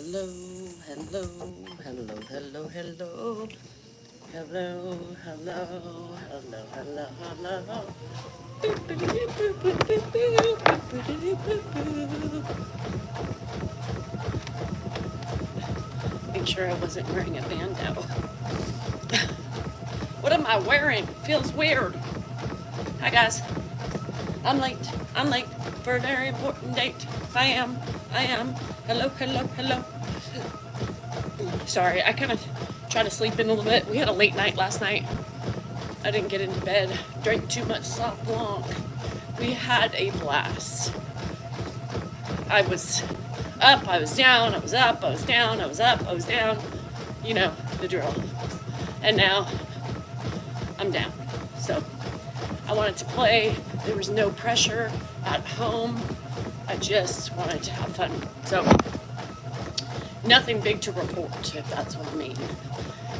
Hello, hello, hello, hello, hello. Hello, hello, hello, hello, hello. Make sure I wasn't wearing a bandeau. What am I wearing? Feels weird. Hi guys. I'm late. I'm late for a very important date. I am. I am. Hello, hello, hello. Sorry, I kind of tried to sleep in a little bit. We had a late night last night. I didn't get into bed. Drank too much Sauv Blanc. We had a blast. I was up, I was down, I was up, I was down, I was up, I was down. You know, the drill. And now I'm down. So I wanted to play. There was no pressure at home. I just wanted to have fun. So nothing big to report, if that's what I mean.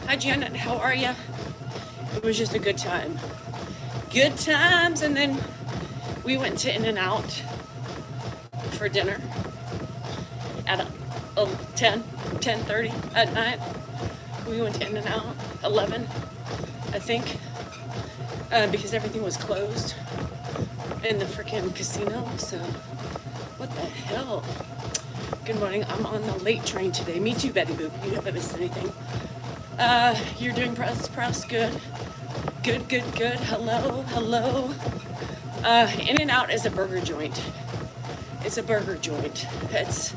Hi Janet, how are you? It was just a good time. Good times. And then we went to In-N-Out for dinner at 10:30 at night. We went to In-N-Out 11, I think, because everything was closed in the freaking casino. So what the hell? Good morning. I'm on the late train today. Me too, Betty Boop. You haven't missed anything. You're doing press. Good. Good. Hello. In-N-Out is a burger joint. It's a burger joint. It's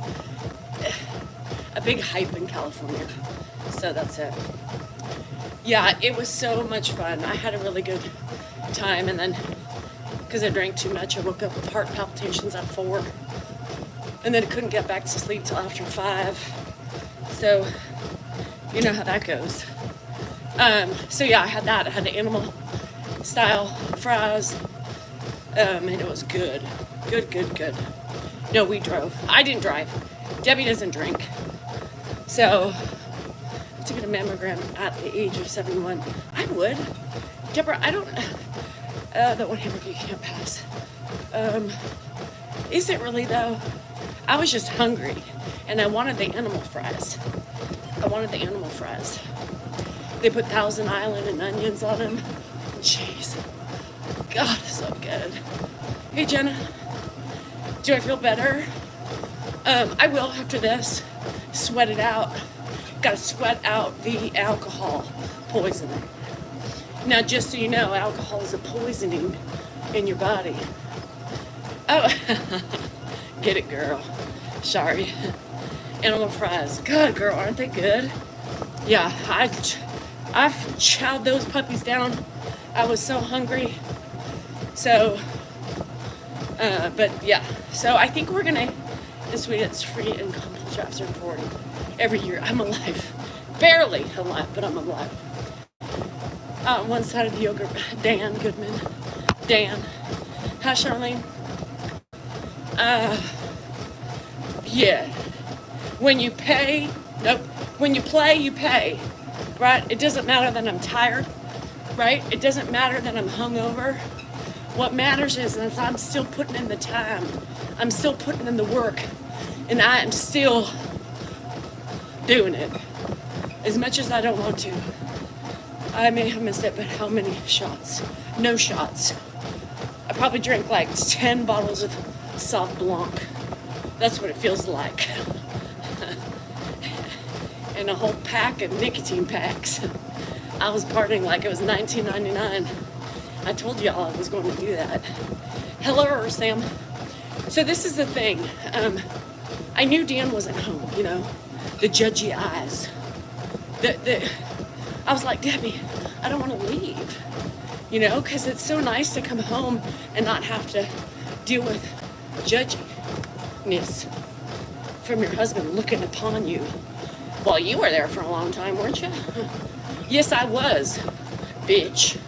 a big hype in California. So that's it. Yeah, it was so much fun. I had a really good time, and then because I drank too much, I woke up with heart palpitations at 4, and then I couldn't get back to sleep till after 5. So you know how that goes. So yeah, I had that. I had the animal style fries, and it was good. Good. No, we drove. I didn't drive. Debbie doesn't drink. So I took a mammogram at the age of 71. I would. Deborah, I don't, that one hamburger you can't pass. Is it really though? I was just hungry and I wanted the animal fries. They put Thousand Island and onions on them. Jeez. God, so good. Hey Jenna, do I feel better? I will after this. Sweat it out. Gotta sweat out the alcohol poisoning. Now, just so you know, alcohol is a poisoning in your body. Oh, get it, girl. Sorry. Animal fries. God, girl, aren't they good? Yeah, I've chowed those puppies down. I was so hungry. So, but yeah. So I think we're gonna, this week it's free and compulsory after reporting every year. I'm alive. Barely alive, but I'm alive. One side of the yogurt, Dan Goodman. Dan. Hi, Charlene. Yeah. When you play, you pay. Right? It doesn't matter that I'm tired. Right? It doesn't matter that I'm hungover. What matters is that I'm still putting in the time. I'm still putting in the work. And I am still doing it. As much as I don't want to. I may have missed it, but how many shots? No shots. I probably drank like 10 bottles of Sauv Blanc. That's what it feels like. And a whole pack of nicotine packs. I was partying like it was 1999. I told y'all I was going to do that. Hello, Sam. So this is the thing. I knew Dan wasn't home, you know. The judgy eyes. I was like, Debbie, I don't want to leave, you know, because it's so nice to come home and not have to deal with judginess from your husband looking upon you. Well, you were there for a long time, weren't you? Yes, I was, bitch.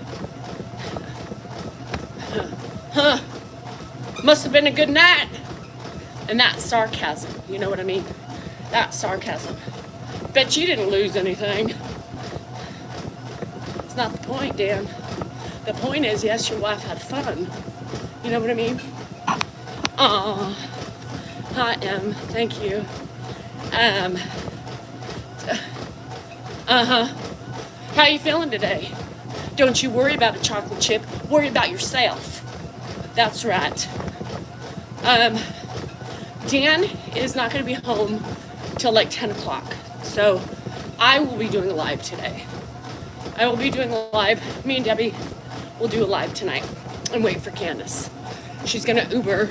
Huh. Must have been a good night. And that's sarcasm, you know what I mean? That's sarcasm. Bet you didn't lose anything. It's not the point, Dan. The point is, yes, your wife had fun. You know what I mean? Aw. Hi, Em. Thank you. Um, how you feeling today? Don't you worry about a chocolate chip. Worry about yourself. That's right. Dan is not going to be home till like 10 o'clock. So I will be doing a live today. I will be doing a live. Me and Debbie will do a live tonight and wait for Candace. She's going to Uber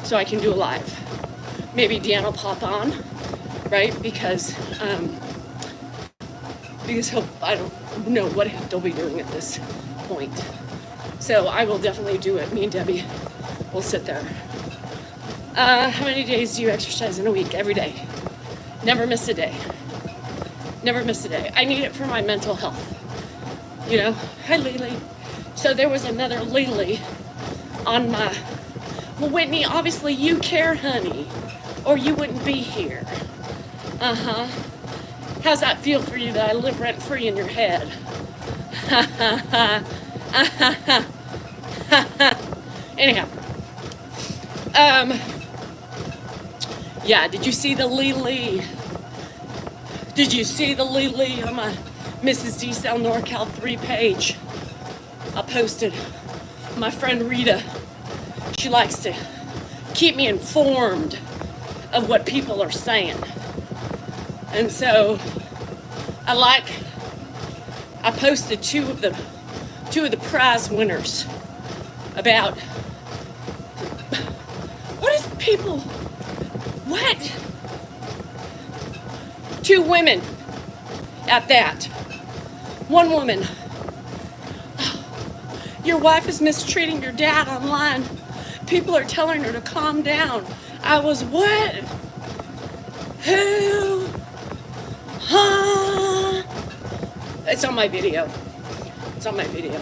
so I can do a live. Maybe Dan will pop on, right? Because I don't know what they'll be doing at this point. So I will definitely do it. Me and Debbie will sit there. How many days do you exercise in a week? Every day. Never miss a day. Never miss a day. I need it for my mental health. You know? Hi, Lily. So there was another Lily on my... Well, Whitney, obviously you care, honey, or you wouldn't be here. Uh-huh. How's that feel for you that I live rent-free in your head? Ha, ha, ha. Anyhow, yeah, did you see the Lily? Did you see the Lily on my Mrs. D. Cell NorCal 3 page? I posted my friend Rita. She likes to keep me informed of what people are saying. And so I posted two of the prize winners about what? 2 women at that. One woman, your wife is mistreating your dad online. People are telling her to calm down. I was what? Who? Huh? It's on my video. It's on my video.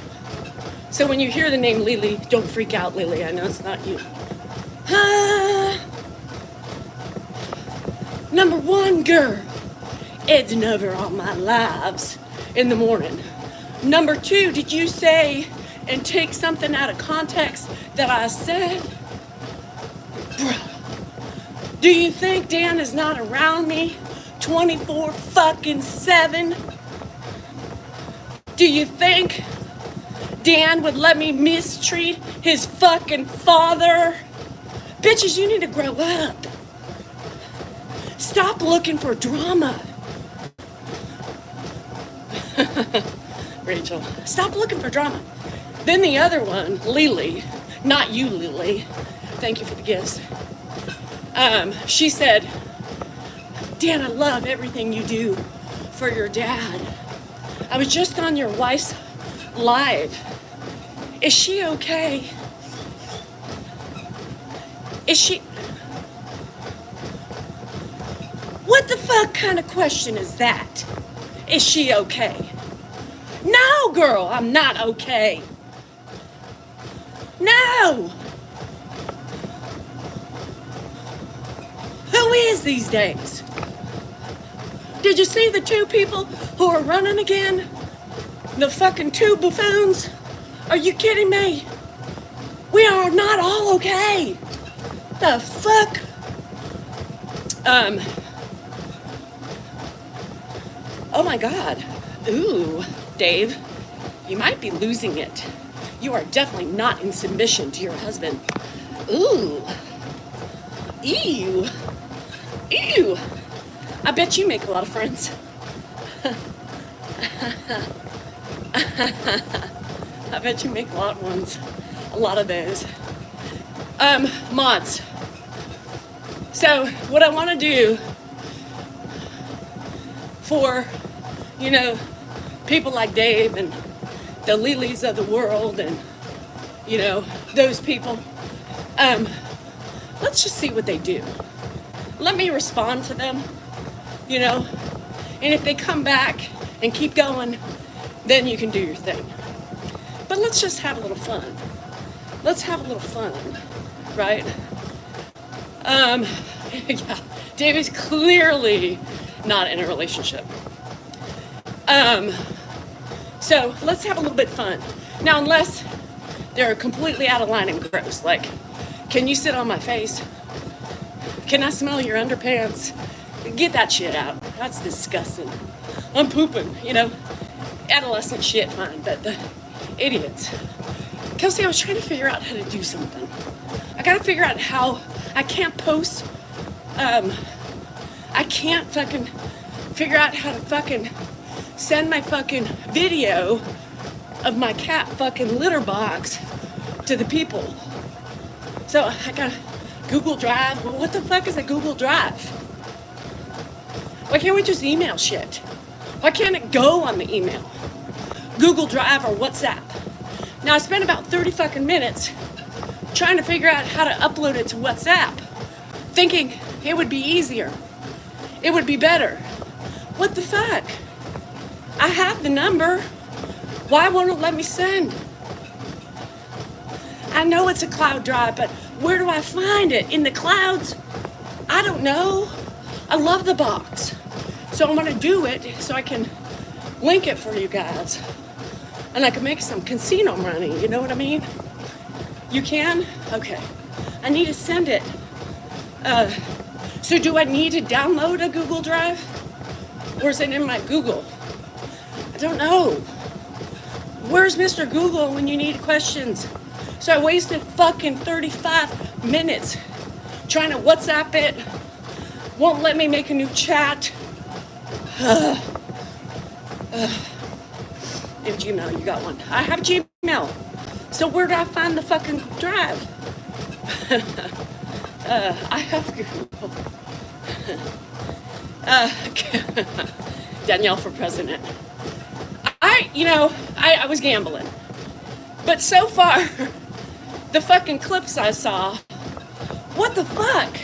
So when you hear the name Lily, don't freak out, Lily. I know it's not you. Number 1, girl, edging over on my lives in the morning. Number 2, did you say and take something out of context that I said? Bruh, do you think Dan is not around me 24-7? Do you think Dan would let me mistreat his fucking father? Bitches, you need to grow up. Stop looking for drama. Rachel, stop looking for drama. Then the other one, Lily, not you, Lily. Thank you for the gifts. She said, Dan, I love everything you do for your dad. I was just on your wife's live. Is she okay? Is she... What the fuck kind of question is that? Is she okay? No, girl, I'm not okay. No! Who is these days? Did you see the 2 people who are running again? The fucking 2 buffoons? Are you kidding me? We are not all okay. The fuck? Oh my God. Ooh, Dave, you might be losing it. You are definitely not in submission to your husband. Ooh. Ew. Ew. I bet you make a lot of friends. I bet you make a lot of ones. A lot of those. Mods. So what I want to do for, you know, people like Dave and the Lilies of the world and, you know, those people, let's just see what they do. Let me respond to them, you know, and if they come back and keep going, then you can do your thing. But let's just have a little fun. Let's have a little fun, right? Yeah, David's clearly not in a relationship. So let's have a little bit of fun. Now, unless they're completely out of line and gross, like, can you sit on my face? Can I smell your underpants? Get that shit out. That's disgusting. I'm pooping, you know. Adolescent shit, fine, but the idiots. Kelsey, I was trying to figure out how to do something. I gotta figure out how. I can't post. I can't fucking figure out how to fucking send my fucking video of my cat fucking litter box to the people. So I got Google Drive. Well, what the fuck is a Google Drive? Why can't we just email shit? Why can't it go on the email? Google Drive or WhatsApp. Now I spent about 30 fucking minutes trying to figure out how to upload it to WhatsApp, thinking it would be easier. It would be better. What the fuck? I have the number. Why won't it let me send? I know it's a cloud drive, but where do I find it? In the clouds? I don't know. I love the box. So I'm gonna do it so I can link it for you guys. And I can make some casino money, you know what I mean? You can? Okay. I need to send it. So do I need to download a Google Drive? Or is it in my Google? I don't know. Where's Mr. Google when you need questions? So I wasted fucking 35 minutes trying to WhatsApp it. Won't let me make a new chat. In Gmail, you got one. I have Gmail. So where do I find the fucking drive? I have Google. Danielle for president. I was gambling. But so far, the fucking clips I saw, what the fuck?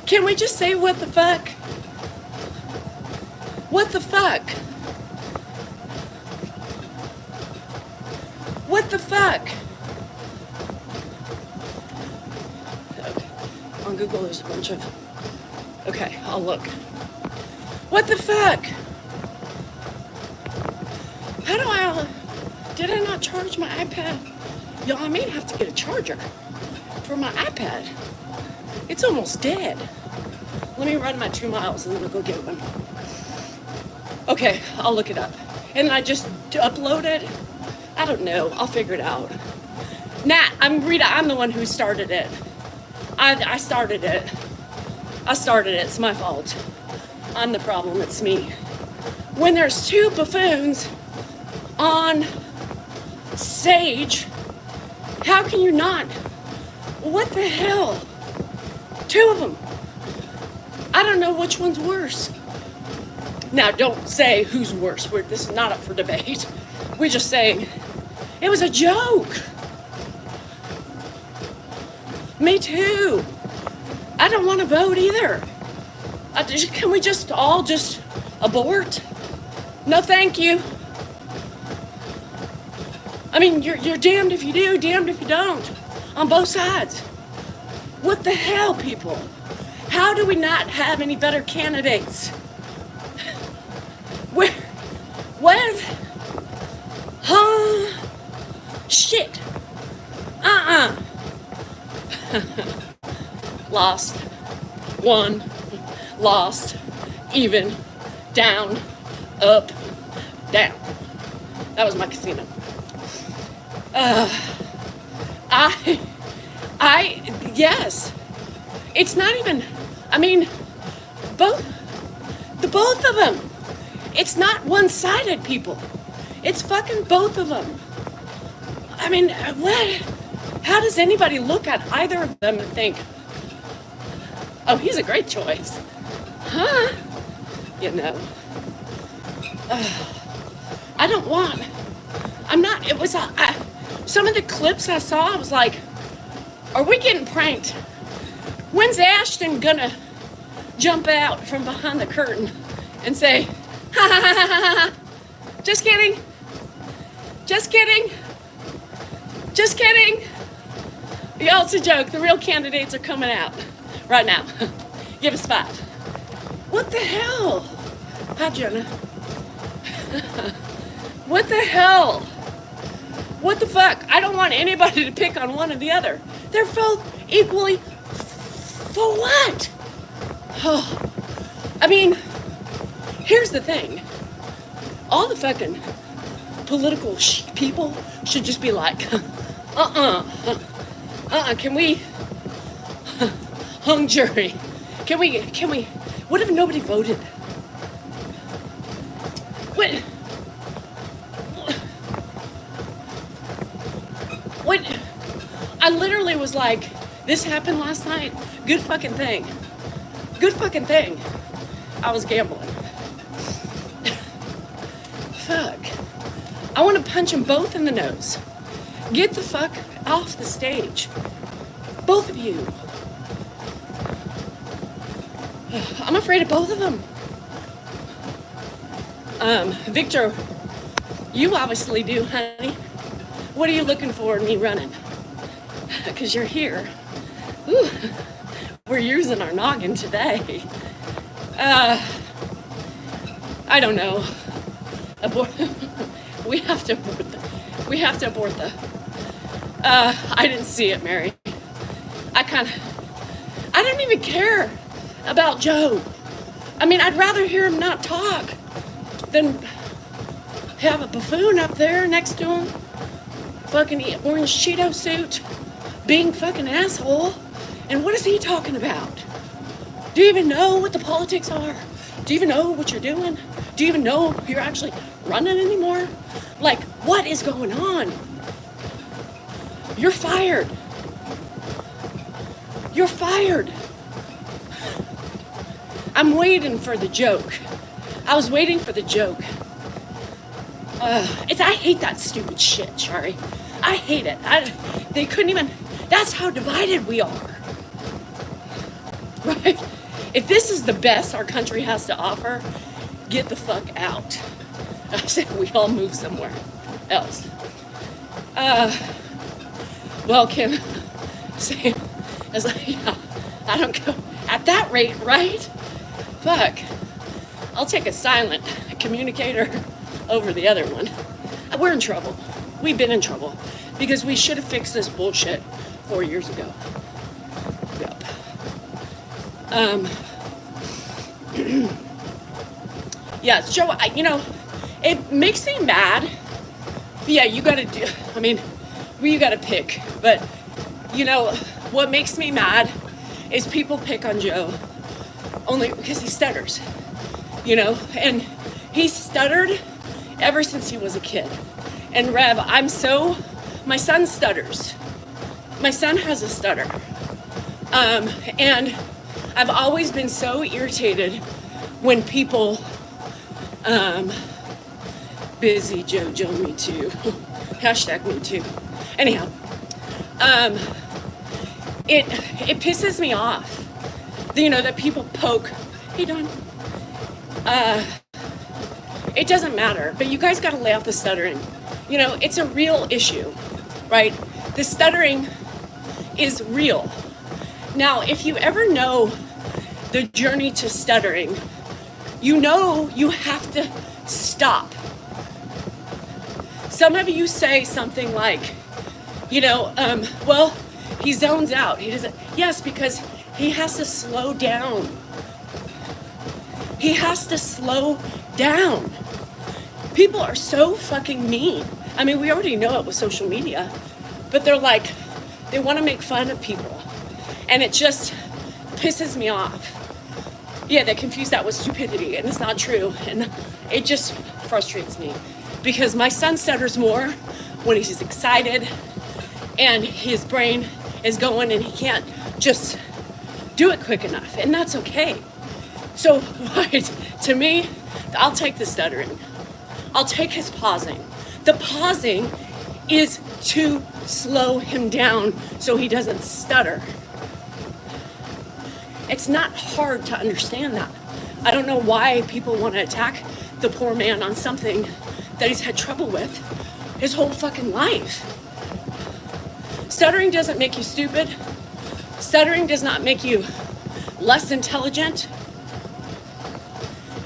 Can we just say what the fuck? What the fuck? What the fuck? Okay. On Google there's a bunch of... Okay, I'll look. What the fuck? How do I... Did I not charge my iPad? Y'all, I may have to get a charger for my iPad. It's almost dead. Let me run my 2 miles and then I'll go get one. Okay, I'll look it up. And I just upload it? I don't know. I'll figure it out. Nat, I'm Rita. I'm the one who started it. I started it. I started it. It's my fault. I'm the problem. It's me. When there's two buffoons on stage, how can you not? What the hell? Two of them. I don't know which one's worse. Now, don't say who's worse. This is not up for debate. We're just saying it was a joke. Me too. I don't want to vote either. Can we just all just abort? No, thank you. I mean, you're damned if you do, damned if you don't. On both sides. What the hell, people? How do we not have any better candidates? What? Huh? Shit. Lost. Won. Lost. Even. Down. Up. Down. That was my casino. Yes. It's not even, I mean, both of them. It's not one-sided, people. It's fucking both of them. I mean, what? How does anybody look at either of them and think, oh, he's a great choice? Huh? You know. I don't want, I'm not, it was, some of the clips I saw, I was like, are we getting pranked? When's Ashton gonna jump out from behind the curtain and say, ha ha ha ha ha, just kidding, just kidding, just kidding. Y'all, it's a joke. The real candidates are coming out right now. Give us 5. What the hell? Hi, Jonah. What the hell? What the fuck? I don't want anybody to pick on one or the other. They're both equally For what? Oh, I mean, here's the thing. All the fucking political people should just be like, can we, hung jury, can we, what if nobody voted? What, I literally was like, this happened last night, good fucking thing. I was gambling. Fuck. I want to punch them both in the nose. Get the fuck off the stage. Both of you. I'm afraid of both of them. Victor, you obviously do, honey. What are you looking for in me running? Because you're here. Ooh, we're using our noggin today. I don't know. We have to abort the. I didn't see it, Mary. I didn't even care about Joe. I mean, I'd rather hear him not talk than have a buffoon up there next to him, fucking orange Cheeto suit, being fucking asshole. And what is he talking about? Do you even know what the politics are? Do you even know what you're doing? Do you even know you're actually running anymore? Like, what is going on? You're fired. You're fired. I'm waiting for the joke. I was waiting for the joke. I hate that stupid shit, Shari. I hate it. They couldn't even, that's how divided we are. Right? If this is the best our country has to offer, get the fuck out. I said we all move somewhere else. Well, Kim, Sam, I was like, yeah, I don't go at that rate, right? Fuck. I'll take a silent communicator over the other one. We're in trouble. We've been in trouble because we should have fixed this bullshit 4 years ago. Yep. Yeah, Joe, it makes me mad. Yeah, you gotta pick. But, what makes me mad is people pick on Joe only because he stutters, and he stuttered ever since he was a kid. And Rev, my son stutters. My son has a stutter. And I've always been so irritated when people, busy JoJo, me too. Hashtag me too. Anyhow, it pisses me off, that people poke. Hey, Don. It doesn't matter, but you guys gotta lay off the stuttering. It's a real issue, right? The stuttering is real. Now, if you ever know the journey to stuttering, you have to stop. Some of you say something like, well, he zones out. He doesn't. Yes, because he has to slow down. He has to slow down. People are so fucking mean. I mean, we already know it with social media, but they want to make fun of people. And it just pisses me off. Yeah, they confuse that with stupidity, and it's not true. And it just frustrates me because my son stutters more when he's excited and his brain is going and he can't just do it quick enough. And that's okay. So, right, to me, I'll take the stuttering. I'll take his pausing. The pausing is to slow him down so he doesn't stutter. It's not hard to understand that. I don't know why people want to attack the poor man on something that he's had trouble with his whole fucking life. Stuttering doesn't make you stupid. Stuttering does not make you less intelligent.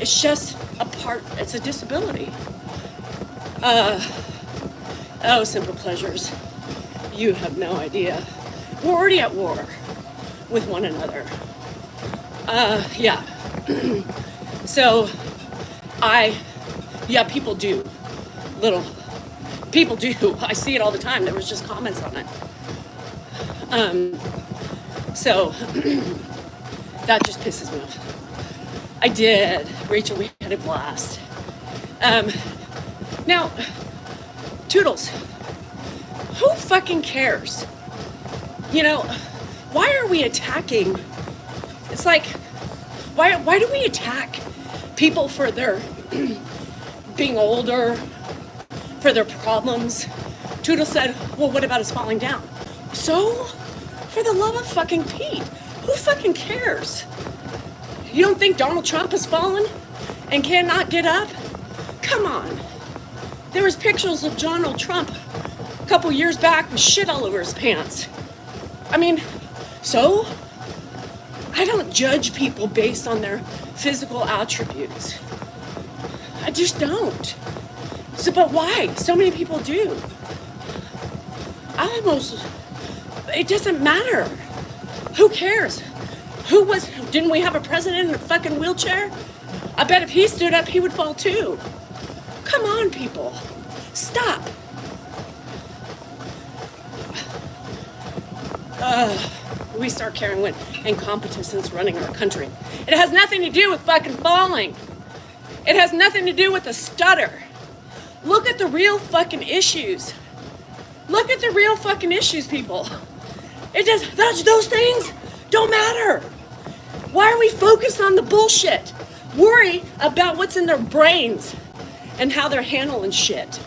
It's just it's a disability. Simple pleasures. You have no idea. We're already at war. with one another. Yeah. So people do. People do. I see it all the time. There was just comments on it. So that just pisses me off. I did. Rachel, we had a blast. Now, Toodles, who fucking cares? You know, why are we attacking? It's like, why do we attack people for their being older, for their problems? Toodles said, well, what about us falling down? So, for the love of fucking Pete, who fucking cares? You don't think Donald Trump has fallen and cannot get up? Come on. There was pictures of Donald Trump a couple years back with shit all over his pants. I mean, so? I don't judge people based on their physical attributes. I just don't. So, but why? So many people do. It doesn't matter. Who cares? Didn't we have a president in a fucking wheelchair? I bet if he stood up, he would fall too. Come on, people. Stop. We start caring when incompetence is running our country. It has nothing to do with fucking falling. It has nothing to do with the stutter. Look at the real fucking issues. Look at the real fucking issues, people. Those things don't matter. Why are we focused on the bullshit? Worry about what's in their brains and how they're handling shit.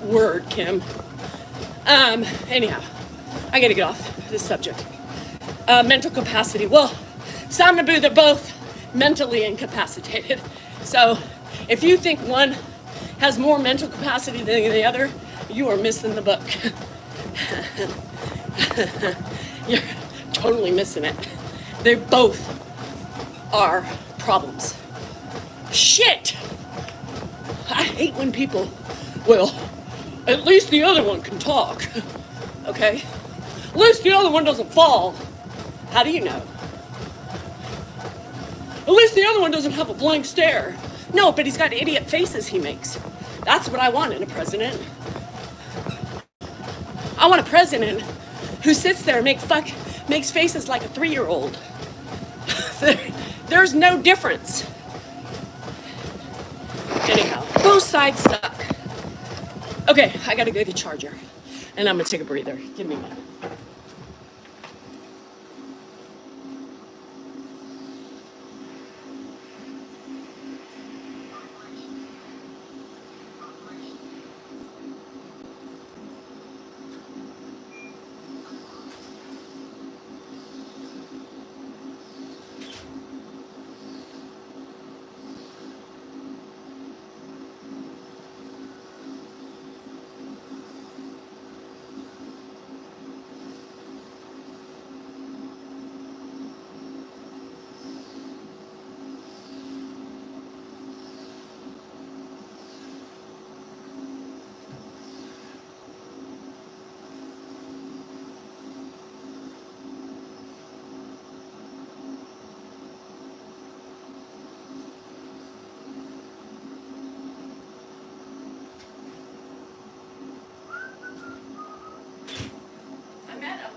Word, Kim. Anyhow, I gotta get off this subject. Mental capacity. Well, some of you, they're both mentally incapacitated. So if you think one has more mental capacity than the other, you are missing the book. You're totally missing it. They both are problems. Shit! I hate when people, well, at least the other one can talk. Okay? At least the other one doesn't fall. How do you know? At least the other one doesn't have a blank stare. No, but he's got idiot faces he makes. That's what I want in a president. I want a president who sits there and makes faces like a 3-year-old. There's no difference. Anyhow, both sides suck. Okay, I gotta go to the charger. And I'm gonna take a breather. Give me a minute.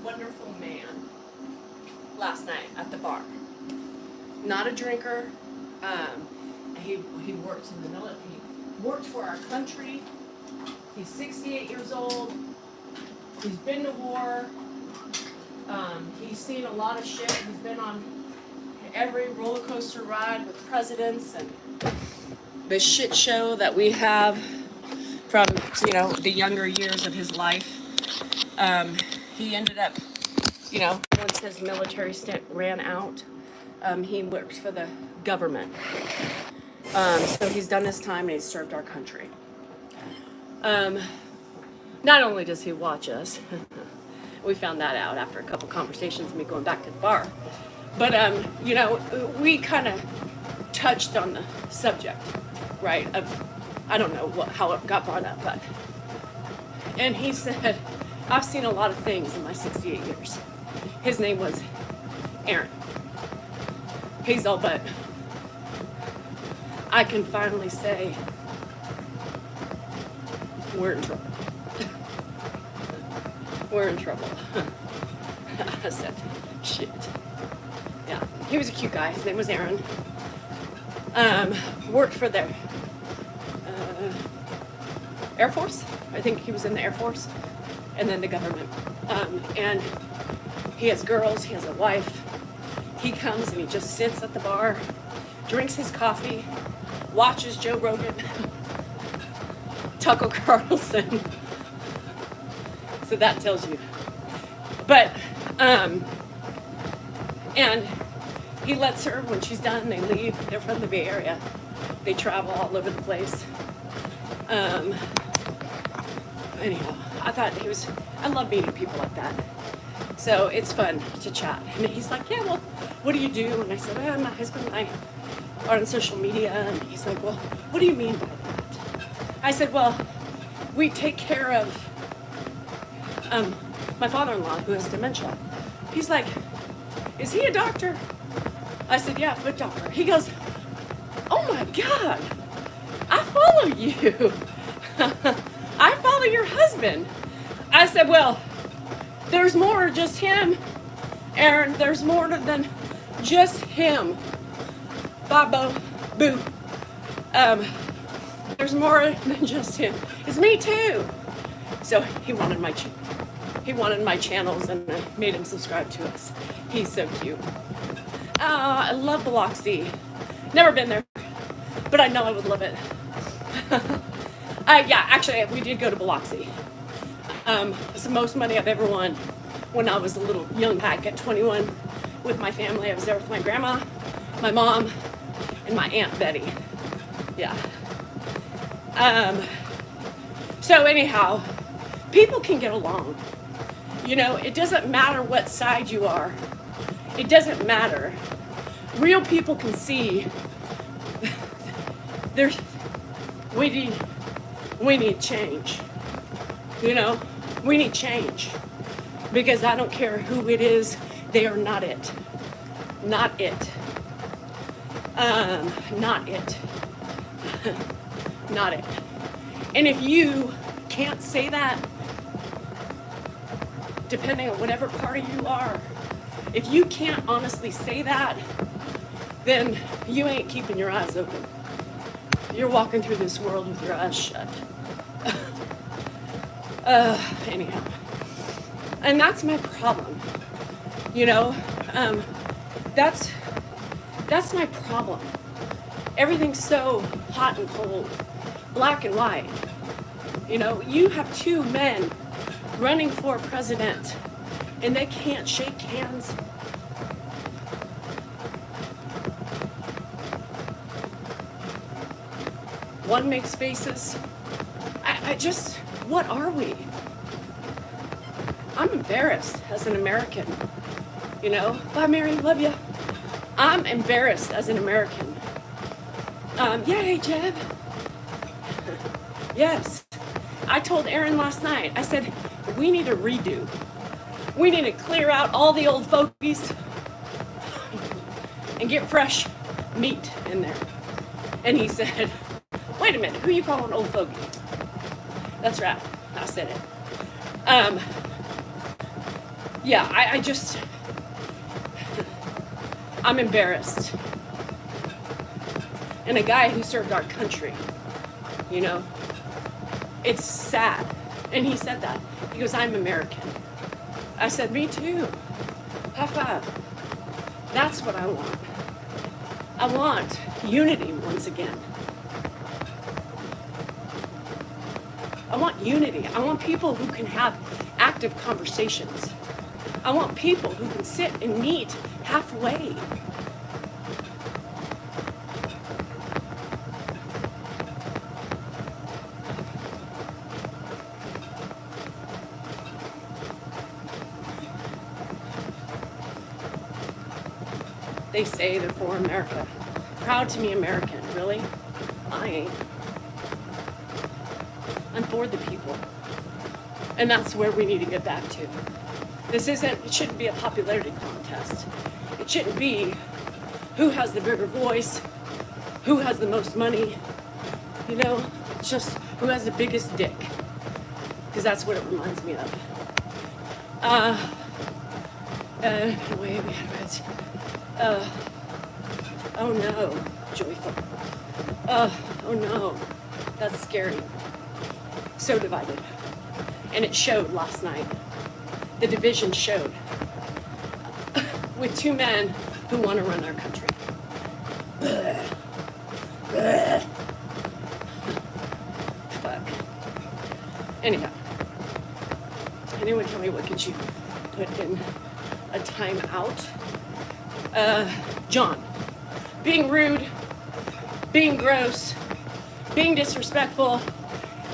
Wonderful man last night at the bar. Not a drinker. He works in the military. He worked for our country. He's 68 years old. He's been to war. He's seen a lot of shit. He's been on every roller coaster ride with presidents and the shit show that we have from, the younger years of his life. He ended up, once his military stint ran out, he works for the government. So he's done his time and he's served our country. Not only does he watch us, we found that out after a couple conversations and me going back to the bar, but, we kind of touched on the subject, right, of, I don't know how it got brought up, but, and he said, I've seen a lot of things in my 68 years. His name was Aaron. Hazel, but I can finally say we're in trouble. We're in trouble. I said, shit. Yeah, he was a cute guy. His name was Aaron. Worked for the Air Force. I think he was in the Air Force, and then the government. And he has girls, he has a wife. He comes and he just sits at the bar, drinks his coffee, watches Joe Rogan, Tucker Carlson. So that tells you. But, and he lets her, when she's done, they leave. They're from the Bay Area. They travel all over the place. Anyhow, I thought I love meeting people like that. So it's fun to chat. And he's like, yeah, well, what do you do? And I said, my husband and I are on social media. And he's like, well, what do you mean by that? I said, well, we take care of my father-in-law who has dementia. He's like, is he a doctor? I said, yeah, foot doctor. He goes, oh my God, I follow you. I follow your husband. I said, well, there's more than just him, Aaron. There's more than just him. Babo, boo. There's more than just him. It's me too. So he wanted my channels, and I made him subscribe to us. He's so cute. I love Biloxi. Never been there, but I know I would love it. Yeah, actually, we did go to Biloxi. It's the most money I've ever won when I was a little young pack at 21 with my family. I was there with my grandma, my mom, and my Aunt Betty. Yeah. So anyhow, people can get along. You know, it doesn't matter what side you are. It doesn't matter. Real people can see we need change. You know, we need change. Because I don't care who it is, they are not it. Not it. Not it. Not it. And if you can't say that, depending on whatever party you are, if you can't honestly say that, then you ain't keeping your eyes open. You're walking through this world with your eyes shut. Anyhow. And that's my problem. You know, that's my problem. Everything's so hot and cold, black and white. You know, you have two men running for president and they can't shake hands. One makes faces. I just, what are we? I'm embarrassed as an American. You know, bye Mary, love you. I'm embarrassed as an American. Yay, Jeb. Yes. I told Aaron last night, I said, we need a redo. We need to clear out all the old fogies and get fresh meat in there. And he said, wait a minute, who you calling old fogey? That's right, I said it. Yeah, I just, I'm embarrassed. And a guy who served our country, you know, it's sad. And he said that. He goes, I'm American. I said, me too. High five. That's what I want. I want unity once again. I want unity. I want people who can have active conversations. I want people who can sit and meet halfway. They say they're for America. Proud to be American, really? I ain't. I'm for the people. And that's where we need to get back to. It shouldn't be a popularity contest. It shouldn't be who has the bigger voice, who has the most money, you know, it's just who has the biggest dick. Because that's what it reminds me of. Wait, we had reds. Oh no, joyful. Oh no, that's scary. So divided. And it showed last night. The division showed. With two men who want to run our country. Fuck. Anyhow. Anyone tell me what could you put in a timeout? John. Being rude, being gross, being disrespectful,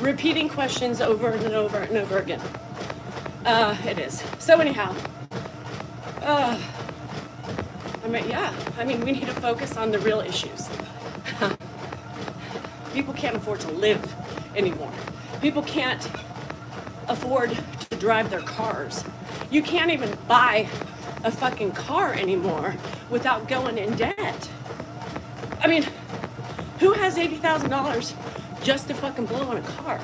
repeating questions over and over and over again. It is. So anyhow, we need to focus on the real issues. People can't afford to live anymore. People can't afford to drive their cars. You can't even buy a fucking car anymore without going in debt. I mean, who has $80,000 just to fucking blow on a car?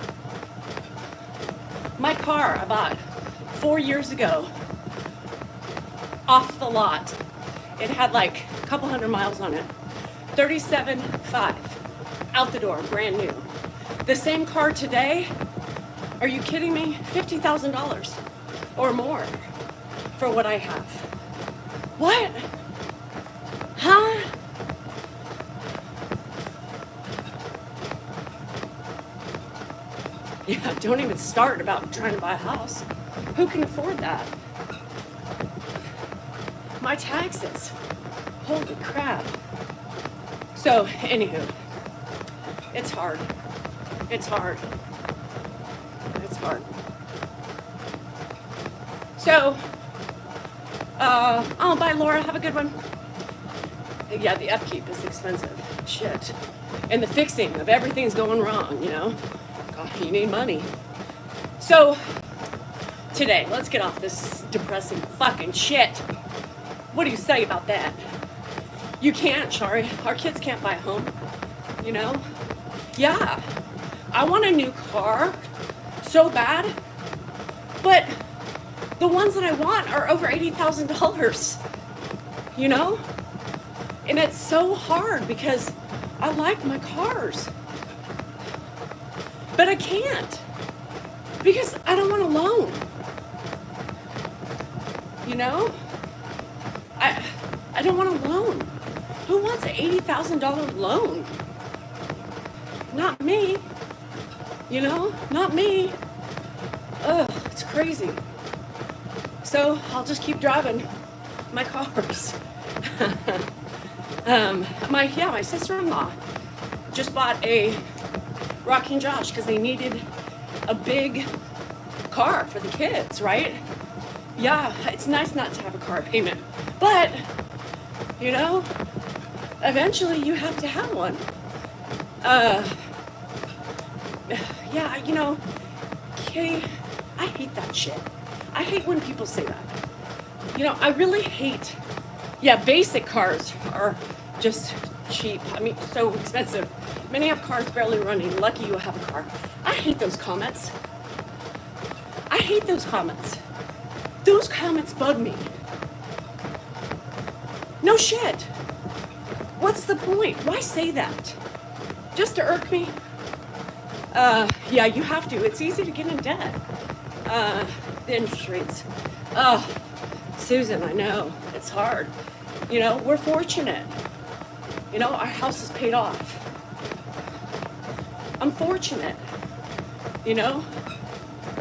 My car I bought 4 years ago off the lot. It had like a couple hundred miles on it. 37.5 out the door, brand new. The same car today, are you kidding me? $50,000 or more for what I have. What? Huh? Yeah, don't even start about trying to buy a house. Who can afford that? My taxes. Holy crap. So, anywho, it's hard. It's hard. It's hard. So, bye Laura, have a good one. Yeah, the upkeep is expensive. Shit. And the fixing of everything's going wrong, you know? God, you need money. So, today, let's get off this depressing fucking shit. What do you say about that? You can't, Shari. Our kids can't buy a home, you know? Yeah, I want a new car so bad, but the ones that I want are over $80,000, you know? And it's so hard because I like my cars, but I can't because I don't want a loan, you know? I don't want a loan. Who wants an $80,000 loan? Not me. You know, not me. Ugh, it's crazy. So I'll just keep driving my cars. My sister-in-law just bought a Rocky and Josh because they needed a big car for the kids, right? Yeah, it's nice not to have a car payment, but you know, eventually you have to have one. Yeah, you know, Kitty, I hate that shit. I hate when people say that. You know, I really hate, yeah, basic cars are just cheap. I mean, so expensive. Many have cars barely running. Lucky you have a car. I hate those comments. I hate those comments. Those comments bug me. No shit. What's the point? Why say that? Just to irk me? Yeah, you have to. It's easy to get in debt. The interest rates. Oh, Susan, I know. It's hard. You know, we're fortunate. You know, our house is paid off. I'm fortunate. You know,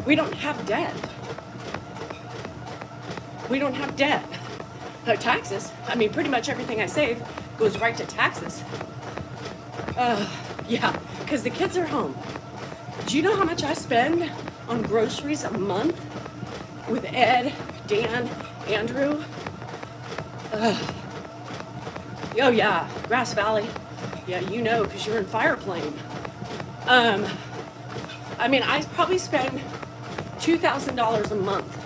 we don't have debt. We don't have debt. Taxes. I mean, pretty much everything I save goes right to taxes. Yeah, because the kids are home. Do you know how much I spend on groceries a month with Ed, Dan, Andrew? Oh yeah, Grass Valley. Yeah, you know, because you're in Fireplane. I mean, I probably spend $2,000 a month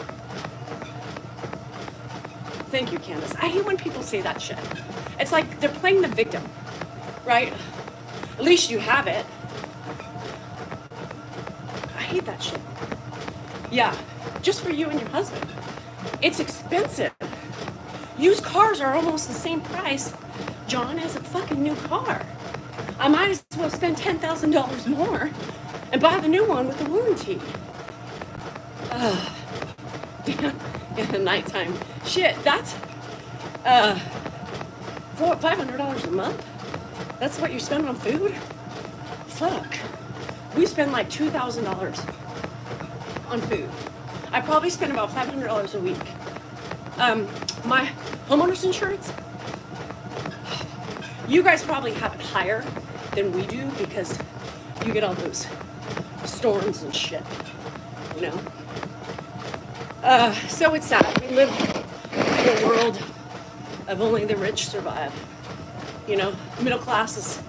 Thank you, Candace. I hate when people say that shit. It's like they're playing the victim, right? At least you have it. I hate that shit. Yeah, just for you and your husband. It's expensive. Used cars are almost the same price, John, as a fucking new car. I might as well spend $10,000 more and buy the new one with the warranty. In the nighttime. Shit, that's $500 a month? That's what you spend on food? Fuck. We spend like $2,000 on food. I probably spend about $500 a week. My homeowner's insurance, you guys probably have it higher than we do because you get all those storms and shit, you know? So it's sad. We live in a world of only the rich survive. You know, middle class is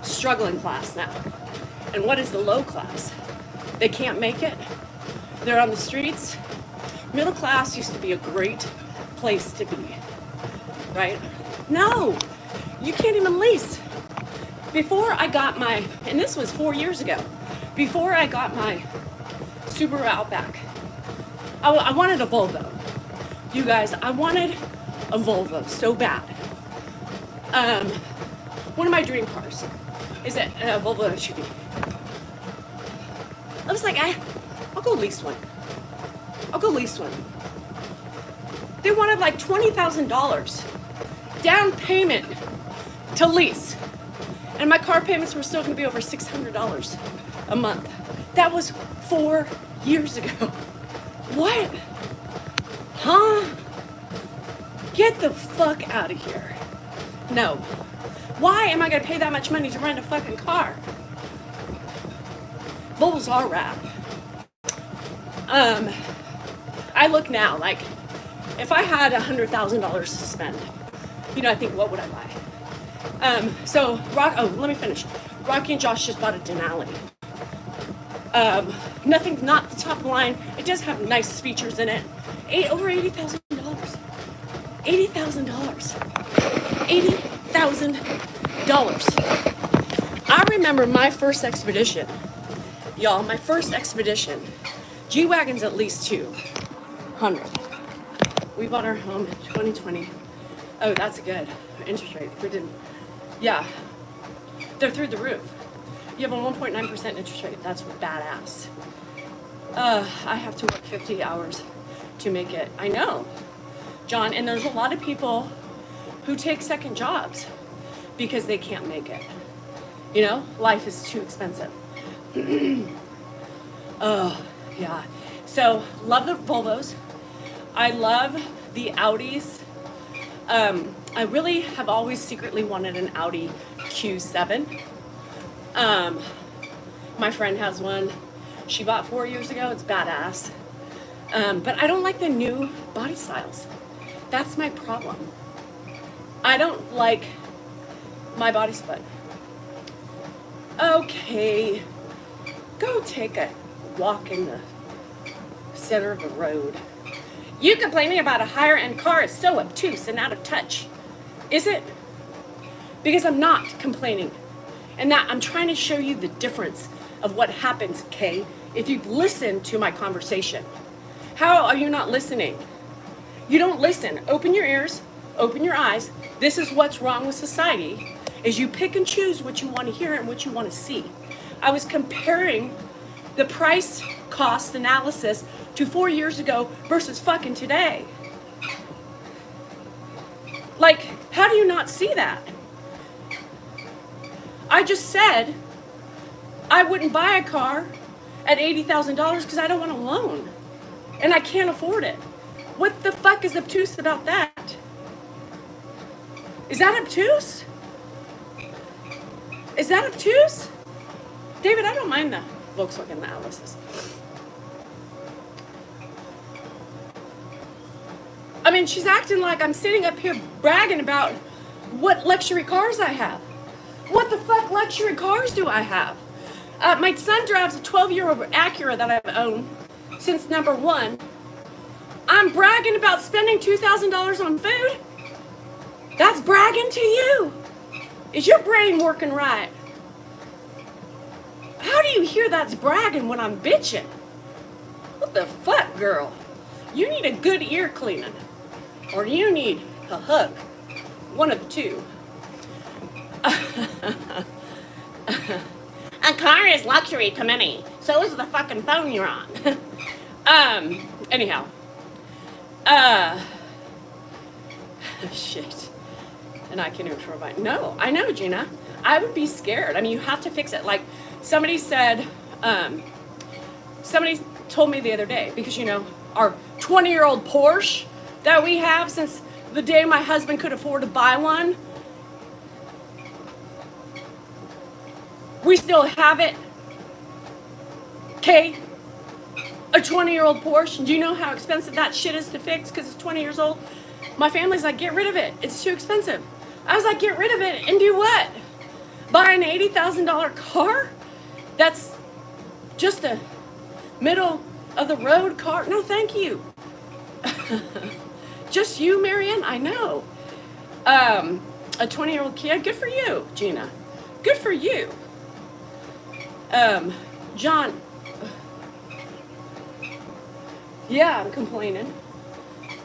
struggling class now. And what is the low class? They can't make it. They're on the streets. Middle class used to be a great place to be, right? No, you can't even lease. Before I got my, and this was 4 years ago, before I got my Subaru Outback, I wanted a Volvo. You guys, I wanted a Volvo so bad. One of my dream cars is a Volvo SUV. I was like, I'll go lease one. I'll go lease one. They wanted like $20,000 down payment to lease. And my car payments were still gonna be over $600 a month. That was 4 years ago. What? Huh? Get the fuck out of here. No. Why am I gonna pay that much money to rent a fucking car? Volvos are rad. I look now, like, if I had $100,000 to spend, you know, I think, what would I buy? Let me finish. Rocky and Josh just bought a Denali. Nothing, not the top line. It does have nice features in it. Over $80,000. $80,000. $80,000. I remember my first expedition. Y'all, my first expedition. G-Wagon's at least 200. We bought our home in 2020. Oh, that's a good interest rate. If we didn't, yeah, they're through the roof. You have a 1.9% interest rate. That's badass. I have to work 50 hours to make it. I know, John, and there's a lot of people who take second jobs because they can't make it. You know, life is too expensive. Oh, yeah. So, love the Volvos. I love the Audis. I really have always secretly wanted an Audi Q7. My friend has one. She bought 4 years ago. It's badass. But I don't like the new body styles. That's my problem. I don't like my body split. Okay, go take a walk in the center of the road. You complaining about a higher end car is so obtuse and out of touch. Is it? Because I'm not complaining. And that I'm trying to show you the difference of what happens, Kay, if you listen to my conversation. How are you not listening? You don't listen. Open your ears, open your eyes. This is what's wrong with society, is you pick and choose what you want to hear and what you want to see. I was comparing the price cost analysis to 4 years ago versus fucking today. Like, how do you not see that? I just said I wouldn't buy a car at $80,000 because I don't want a loan. And I can't afford it. What the fuck is obtuse about that? Is that obtuse? Is that obtuse? David, I don't mind the Volkswagen analysis. I mean, she's acting like I'm sitting up here bragging about what luxury cars I have. What the fuck luxury cars do I have? My son drives a 12-year-old Acura that I've owned since number one. I'm bragging about spending $2,000 on food? That's bragging to you. Is your brain working right? How do you hear that's bragging when I'm bitching? What the fuck, girl? You need a good ear cleaning. Or you need a hug. One of the two. A car is luxury to many. So is the fucking phone you're on. Anyhow. Shit. And I can't even control my... No, I know, Gina. I would be scared. I mean, you have to fix it. Like, somebody said... somebody told me the other day, because, you know, our 20-year-old Porsche that we have since the day my husband could afford to buy one, we still have it. Okay? A 20-year-old Porsche. Do you know how expensive that shit is to fix because it's 20 years old? My family's like, get rid of it. It's too expensive. I was like, get rid of it and do what? Buy an $80,000 car? That's just a middle of the road car. No, thank you. Just you, Marianne? I know. A 20-year-old Kia? Good for you, Gina. Good for you. John. Yeah, I'm complaining.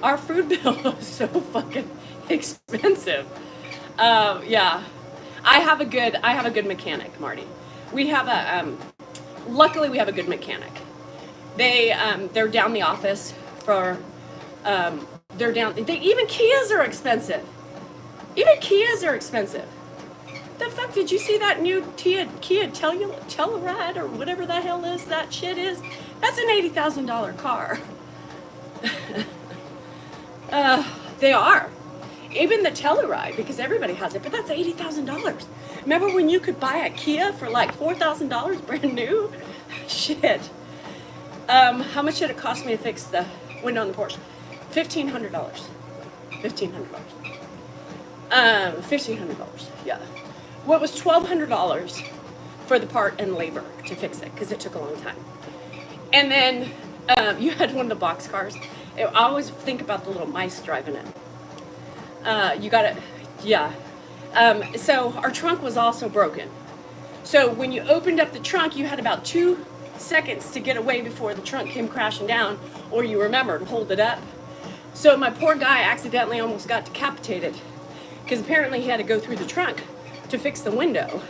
Our food bill is so fucking expensive. Yeah. I have a good mechanic, Marty. We have luckily we have a good mechanic. They're down the office for, even Kias are expensive. Even Kias are expensive. The fuck, did you see that new Kia Telluride or whatever the hell is that shit is? That's an $80,000 car. They are. Even the Telluride, because everybody has it, but that's $80,000. Remember when you could buy a Kia for like $4,000 brand new? Shit. How much did it cost me to fix the window on the Porsche? $1,500. $1,500, yeah. What was $1,200 for the part and labor to fix it, because it took a long time. And then you had one of the box cars. I always think about the little mice driving it. You got it, yeah. So our trunk was also broken. So when you opened up the trunk, you had about 2 seconds to get away before the trunk came crashing down, or you remembered to hold it up. So my poor guy accidentally almost got decapitated, because apparently he had to go through the trunk to fix the window.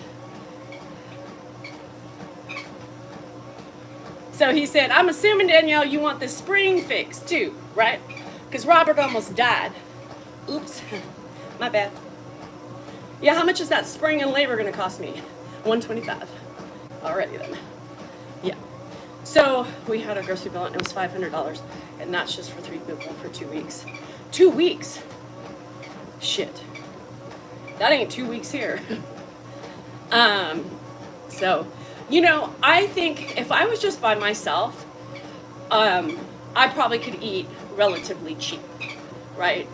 So he said, I'm assuming, Danielle, you want this spring fixed too, right? Because Robert almost died. Oops, my bad. Yeah, how much is that spring and labor gonna cost me? $125. Alrighty then. Yeah. So we had our grocery bill and it was $500, and that's just for 3 people for 2 weeks. 2 weeks. Shit. That ain't 2 weeks here. So, you know, I think if I was just by myself, I probably could eat relatively cheap, right?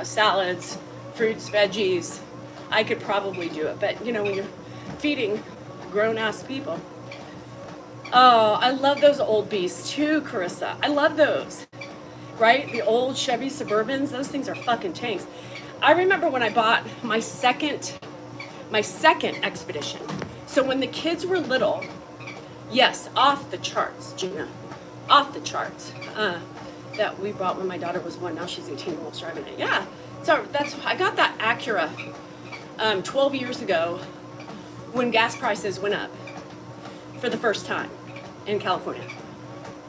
Salads, fruits, veggies, I could probably do it. But, you know, when you're feeding grown-ass people. Oh, I love those old beasts too, Carissa. I love those, right? The old Chevy Suburbans, those things are fucking tanks. I remember when I bought my second Expedition. So when the kids were little, yes, off the charts, Gina, off the charts. That we bought when my daughter was 1. Now she's 18 and almost driving it. Yeah, so I got that Acura 12 years ago when gas prices went up for the first time in California.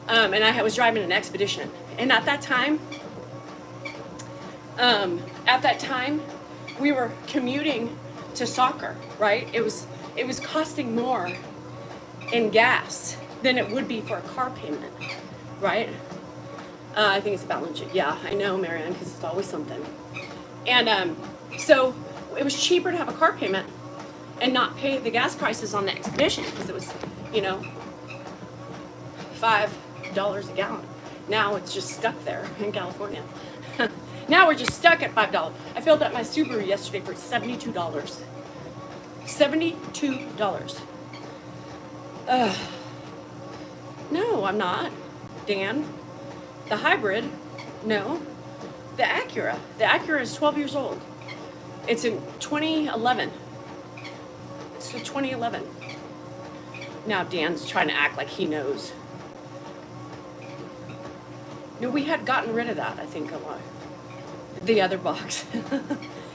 And I was driving an Expedition. And at that time, we were commuting to soccer, right? It was costing more in gas than it would be for a car payment, right? I think it's about legit. Yeah, I know, Marianne, because it's always something. And so it was cheaper to have a car payment and not pay the gas prices on the Expedition, because it was, you know, $5 a gallon. Now it's just stuck there in California. Now we're just stuck at $5. I filled up my Subaru yesterday for $72. $72. No, I'm not, Dan. The hybrid No, the Acura. The Acura is 12 years old. It's in 2011. It's the 2011. Now Dan's trying to act like he knows. No, we had gotten rid of that, I think, a lot. The other box.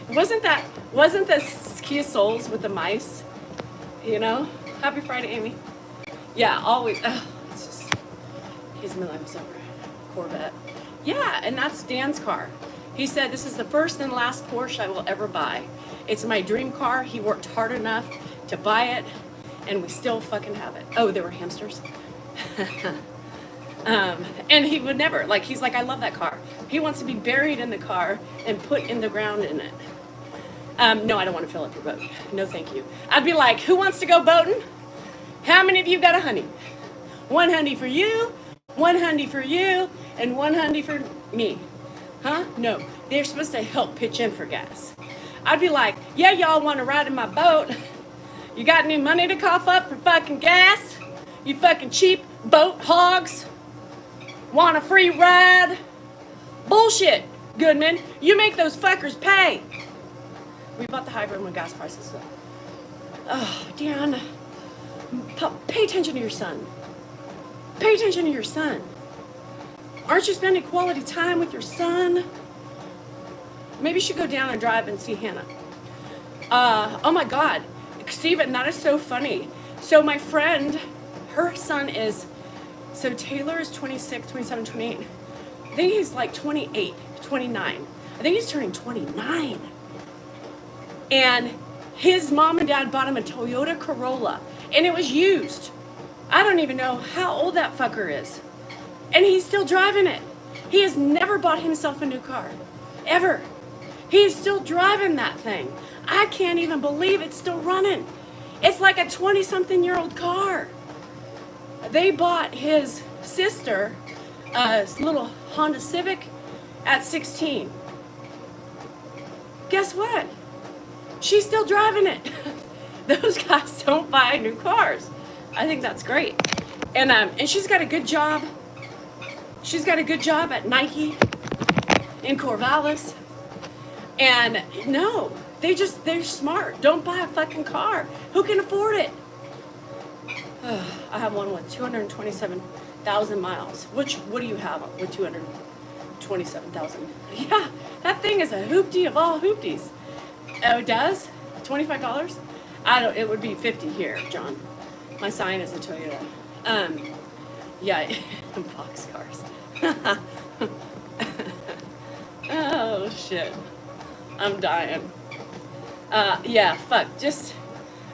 wasn't the Kia Souls with the mice? You know? Happy Friday, Amy. Yeah, always. It's just, his my life was over. Corvette. Yeah, and that's Dan's car. He said, this is the first and last Porsche I will ever buy. It's my dream car. He worked hard enough to buy it, and we still fucking have it. Oh, there were hamsters. And he would never, like, he's like, I love that car. He wants to be buried in the car and put in the ground in it. No, I don't want to fill up your boat. No, thank you. I'd be like, who wants to go boating? How many of you got a honey? One honey for you, one honey for you, and one honey for me. Huh? No, they're supposed to help pitch in for gas. I'd be like, yeah, y'all want to ride in my boat? You got any money to cough up for fucking gas? You fucking cheap boat hogs? Want a free ride? Bullshit, Goodman. You make those fuckers pay. We bought the hybrid when gas prices up. Oh, Deanna, pay attention to your son. Pay attention to your son. Aren't you spending quality time with your son? Maybe you should go down and drive and see Hannah. Oh my God, Steven, that is so funny. So my friend, her son is, so Taylor is 26, 27, 28. I think he's like 28, 29. I think he's turning 29. And his mom and dad bought him a Toyota Corolla, and it was used. I don't even know how old that fucker is. And he's still driving it. He has never bought himself a new car, ever. He's still driving that thing. I can't even believe it's still running. It's like a 20-something-year-old car. They bought his sister a little Honda Civic at 16. Guess what? She's still driving it. Those guys don't buy new cars. I think that's great. And she's got a good job. She's got a good job at Nike in Corvallis. And no, they're smart. Don't buy a fucking car. Who can afford it? I have one with 227,000 miles. What do you have with 227,000? Yeah, that thing is a hoopty of all hoopties. Oh, it does? $25? It would be 50 here, John. My sign is a Toyota. Yeah, boxcars. Oh, shit. I'm dying. Yeah, fuck.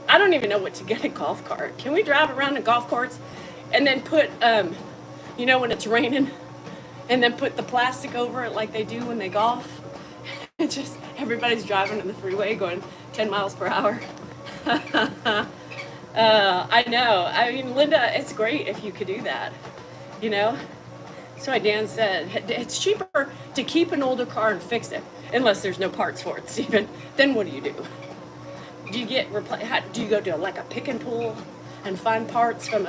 I don't even know what to get a golf cart. Can we drive around in golf carts and then put, when it's raining, and then put the plastic over it like they do when they golf? And just everybody's driving on the freeway going 10 miles per hour. I know. I mean, Linda, it's great if you could do that, you know? That's why Dan said it's cheaper to keep an older car and fix it, unless there's no parts for it, Stephen. Then what do you do? Do you do you go to like a pick and pull and find parts from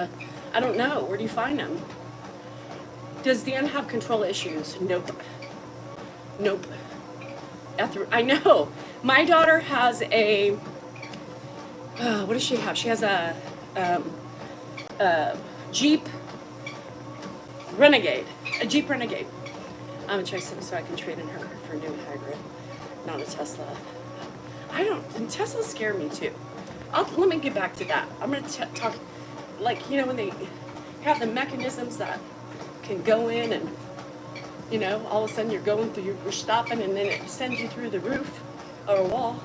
I don't know, where do you find them? Does Dan have control issues? Nope. I know. My daughter has a, what does she have? She has a Jeep Renegade. A Jeep Renegade. I'm gonna try something so I can trade in her for a new hybrid, not a Tesla. Teslas scare me too. Let me get back to that. I'm gonna talk, like, when they have the mechanisms that can go in and, all of a sudden you're going through, you're stopping, and then it sends you through the roof or a wall.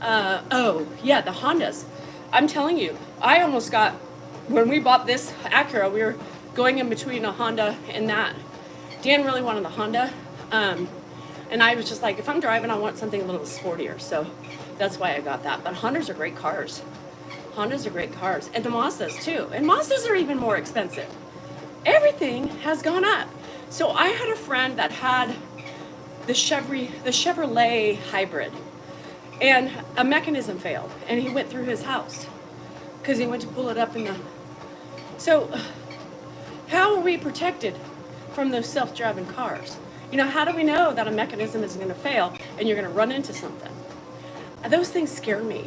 Oh, yeah, the Hondas. I'm telling you, I almost got, when we bought this Acura, we were going in between a Honda and that. Dan really wanted the Honda. And I was just like, if I'm driving, I want something a little sportier. So that's why I got that. But Hondas are great cars. Hondas are great cars. And the Mazdas, too. And Mazdas are even more expensive. Everything has gone up. So I had a friend that had the Chevrolet hybrid. And a mechanism failed. And he went through his house. Because he went to pull it up in the... So how are we protected from those self-driving cars? You know, how do we know that a mechanism is going to fail and you're going to run into something? Those things scare me.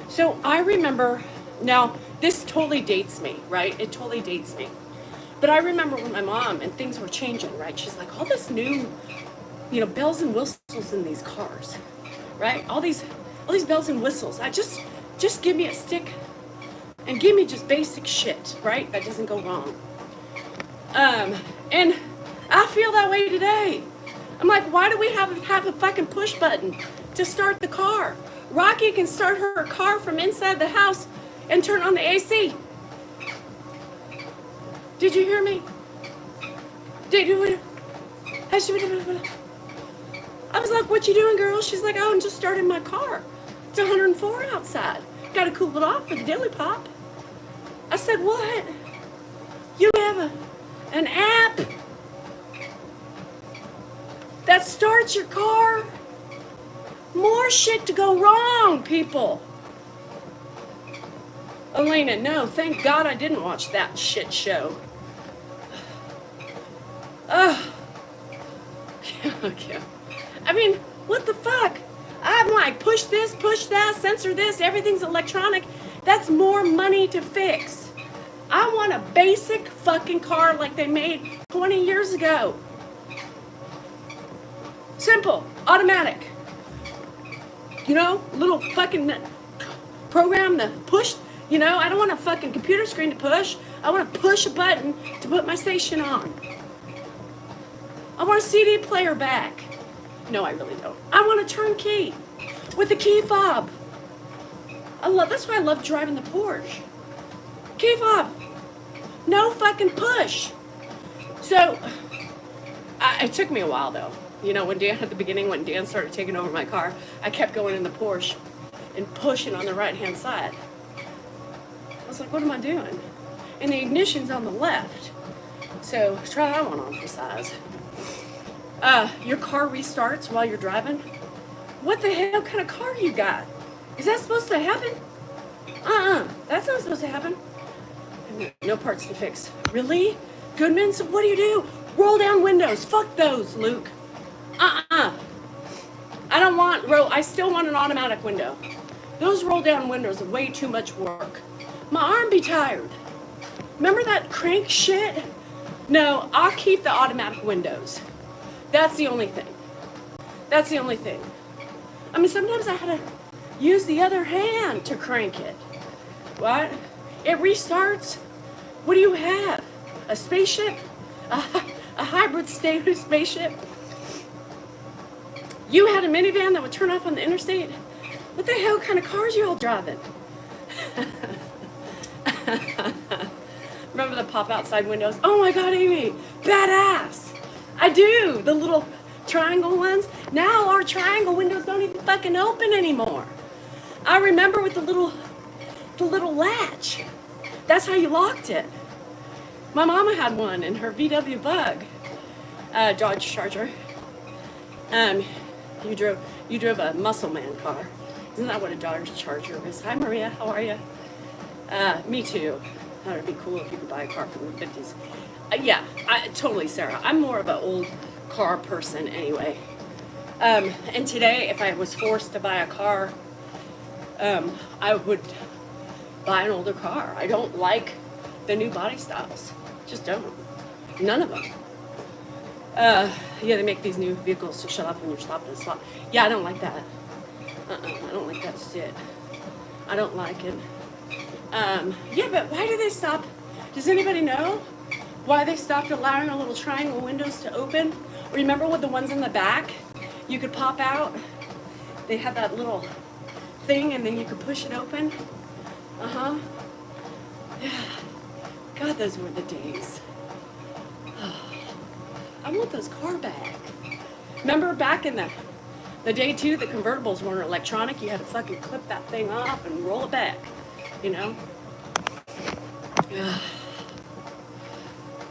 So I remember, now this totally dates me, right? It totally dates me. But I remember when my mom and things were changing, right? She's like, all this new, you know, bells and whistles in these cars, right? All these bells and whistles. I just give me a stick and give me just basic shit, right? That doesn't go wrong. And I feel that way today. I'm like, why do we have a fucking push button to start the car? Rocky can start her car from inside the house and turn on the AC. Did you hear me? I was like, what you doing, girl? She's like, oh, I'm just starting my car. It's 104 outside. Got to cool it off with a dilly pop. I said, what? You have an app that starts your car? More shit to go wrong, people. Elena, no, thank God I didn't watch that shit show. Okay. I mean, what the fuck? I'm like, push this, push that, censor this, everything's electronic. That's more money to fix. I want a basic fucking car like they made 20 years ago. Simple, automatic. You know, little fucking program to push. You know, I don't want a fucking computer screen to push. I want to push a button to put my station on. I want a CD player back. No, I really don't. I want a turnkey with a key fob. That's why I love driving the Porsche. Key fob. No fucking push. So, it took me a while though. You know, when Dan started taking over my car, I kept going in the Porsche and pushing on the right-hand side. I was like, what am I doing? And the ignition's on the left. So try that one on for size. Your car restarts while you're driving. What the hell kind of car you got? Is that supposed to happen? That's not supposed to happen. No parts to fix. Really? Goodman, so what do? Roll down windows. Fuck those, Luke. I still want an automatic window. Those roll down windows are way too much work. My arm be tired. Remember that crank shit? No, I'll keep the automatic windows. That's the only thing. I mean, sometimes I had to use the other hand to crank it. What? It restarts. What do you have? A spaceship? A hybrid spaceship? You had a minivan that would turn off on the interstate? What the hell kind of cars you all driving? Remember the pop outside windows? Oh my God, Amy, badass. I do, the little triangle ones. Now our triangle windows don't even fucking open anymore. I remember with the little latch. That's how you locked it. My mama had one in her VW Bug, Dodge Charger. You drove a muscle man car. Isn't that what a Dodge Charger is? Hi Maria, how are you? Me too. Thought it'd be cool if you could buy a car from the 50s. Yeah, totally, Sarah. I'm more of an old car person anyway. And today, if I was forced to buy a car, I would buy an older car. I don't like the new body styles. Just don't. None of them. Yeah, they make these new vehicles to shut up when you're stopped at a stop. Yeah, I don't like that. I don't like that shit. I don't like it. Yeah, but why do they stop? Does anybody know why they stopped allowing our little triangle windows to open? Remember with the ones in the back? You could pop out. They had that little thing and then you could push it open. Yeah. God, those were the days. I want those car back. Remember back in the day too, the convertibles weren't electronic. You had to fucking clip that thing off and roll it back, you know?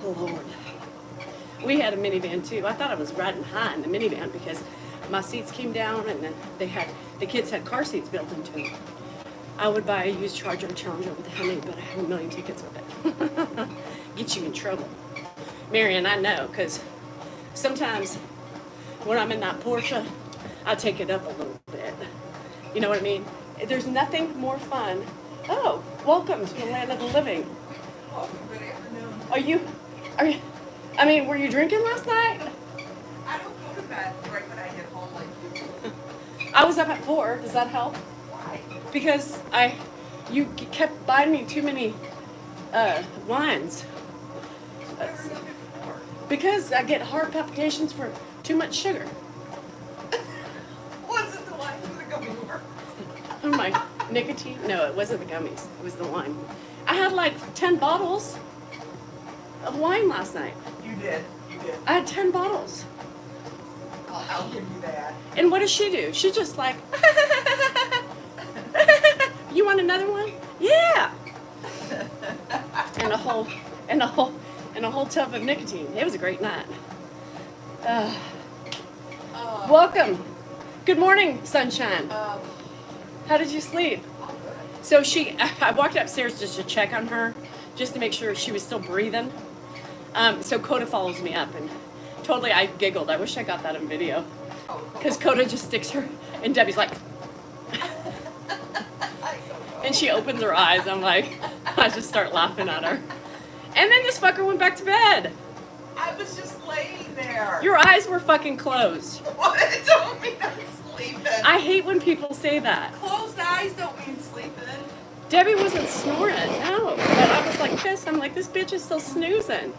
Oh, Lord. We had a minivan too. I thought I was riding high in the minivan because my seats came down and then the kids had car seats built into them. I would buy a used Charger and Challenger with a Hemi, but I have a million tickets with it. Get you in trouble. Marion, I know, because sometimes when I'm in that Porsche, I take it up a little bit. You know what I mean? There's nothing more fun. Oh, welcome to the land of the living. Good afternoon. Are you, I mean, were you drinking last night? I don't go to bed right when I get home like you. I was up at 4. Does that help? Why? Because you kept buying me too many wines. What were you looking for? Because I get heart palpitations for too much sugar. Was it the wine for the gummy worm? Oh my, nicotine? No, it wasn't the gummies. It was the wine. I had like 10 bottles of wine last night. You did. You did. I had 10 bottles. I'll give you that. And what does she do? She's just like, you want another one? Yeah. And a whole tub of nicotine. It was a great night. Welcome. Good morning, sunshine. How did you sleep? So I walked upstairs just to check on her, just to make sure she was still breathing. So Coda follows me up, and totally I giggled. I wish I got that on video. Because Coda just sticks her, and Debbie's like, and she opens her eyes. I'm like, I just start laughing at her. And then this fucker went back to bed. I was just laying there. Your eyes were fucking closed. What? It don't mean I'm sleeping. I hate when people say that. Closed eyes don't mean sleeping. Debbie wasn't snoring, no. But I was like pissed. I'm like, this bitch is still snoozing.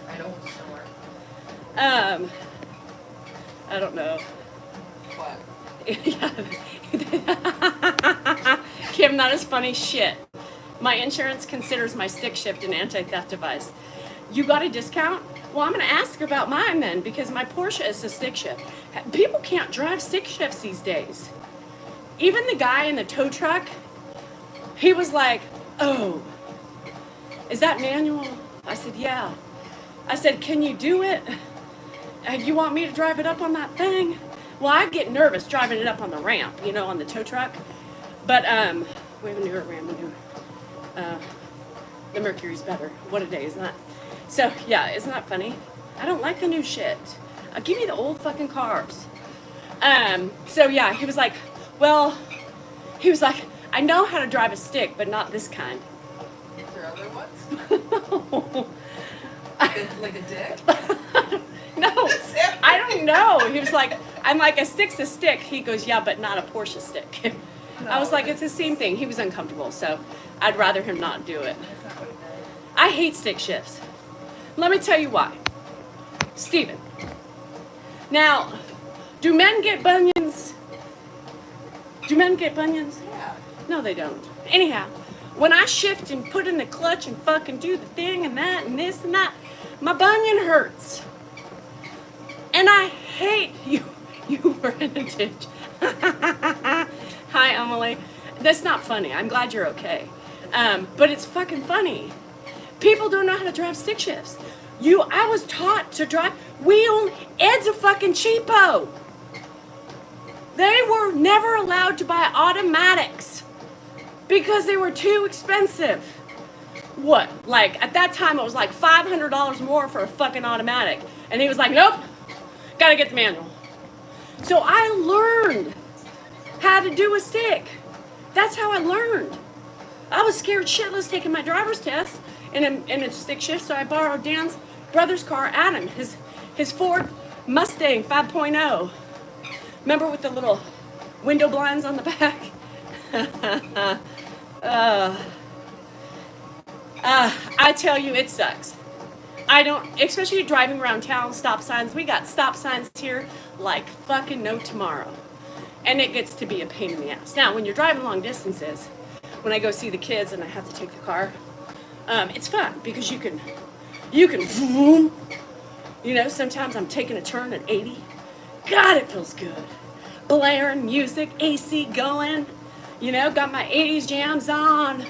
I don't snore. I don't know. What? Kim, that is funny shit. My insurance considers my stick shift an anti-theft device. You got a discount? Well, I'm going to ask about mine then, because my Porsche is a stick shift. People can't drive stick shifts these days. Even the guy in the tow truck, he was like, oh, is that manual? I said, yeah. I said, can you do it? You want me to drive it up on that thing? Well, I get nervous driving it up on the ramp, on the tow truck. But we have a newer ramp. The Mercury's better. What a day, isn't that? So, yeah, isn't that funny? I don't like the new shit. Give me the old fucking cars. So, yeah, he was like, I know how to drive a stick, but not this kind. Is there other ones? Like a dick? No, I don't know. He was like, I'm like, a stick's a stick. He goes, yeah, but not a Porsche stick. I was like, it's the same thing. He was uncomfortable, so I'd rather him not do it. That's not what it is. I hate stick shifts. Let me tell you why. Steven. Now, do men get bunions? Do men get bunions? Yeah. No, they don't. Anyhow, when I shift and put in the clutch and fucking do the thing and that and this and that, my bunion hurts. And I hate you. You were in a ditch. Hi, Emily. That's not funny. I'm glad you're okay. But it's fucking funny. People don't know how to drive stick shifts. I was taught to drive. Ed's a fucking cheapo. They were never allowed to buy automatics because they were too expensive. What? Like, at that time, it was like $500 more for a fucking automatic. And he was like, nope, gotta get the manual. So I learned how to do a stick. That's how I learned. I was scared shitless taking my driver's test in a stick shift, so I borrowed Dan's brother's car, Adam, his Ford Mustang 5.0. Remember with the little window blinds on the back? I tell you, it sucks. Especially driving around town, stop signs. We got stop signs here like fucking no tomorrow. And it gets to be a pain in the ass. Now, when you're driving long distances, when I go see the kids and I have to take the car, it's fun because you can vroom. Sometimes I'm taking a turn at 80. God, it feels good. Blaring music, AC going, got my 80s jams on.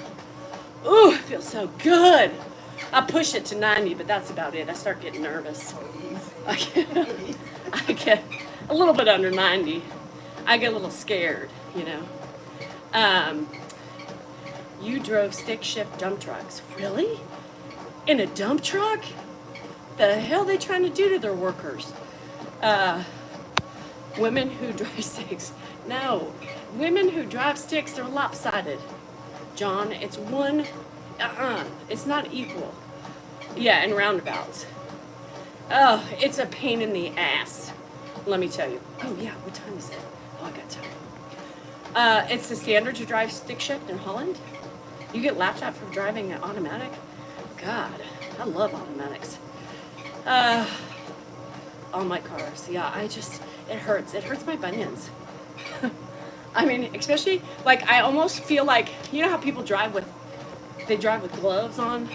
Ooh, it feels so good. I push it to 90, but that's about it. I start getting nervous. I get a little bit under 90. I get a little scared, You drove stick shift dump trucks. Really? In a dump truck? The hell are they trying to do to their workers? Women who drive sticks. No. Women who drive sticks, they're lopsided. John, it's one, it's not equal. Yeah, and roundabouts. Oh, it's a pain in the ass. Let me tell you. Oh yeah, what time is it? Oh, I got time. It's the standard to drive stick shift in Holland. You get laughed at for driving an automatic. God, I love automatics. All my cars, yeah, it hurts. It hurts my bunions. I mean, especially, like, I almost feel like, you know how people they drive with gloves on?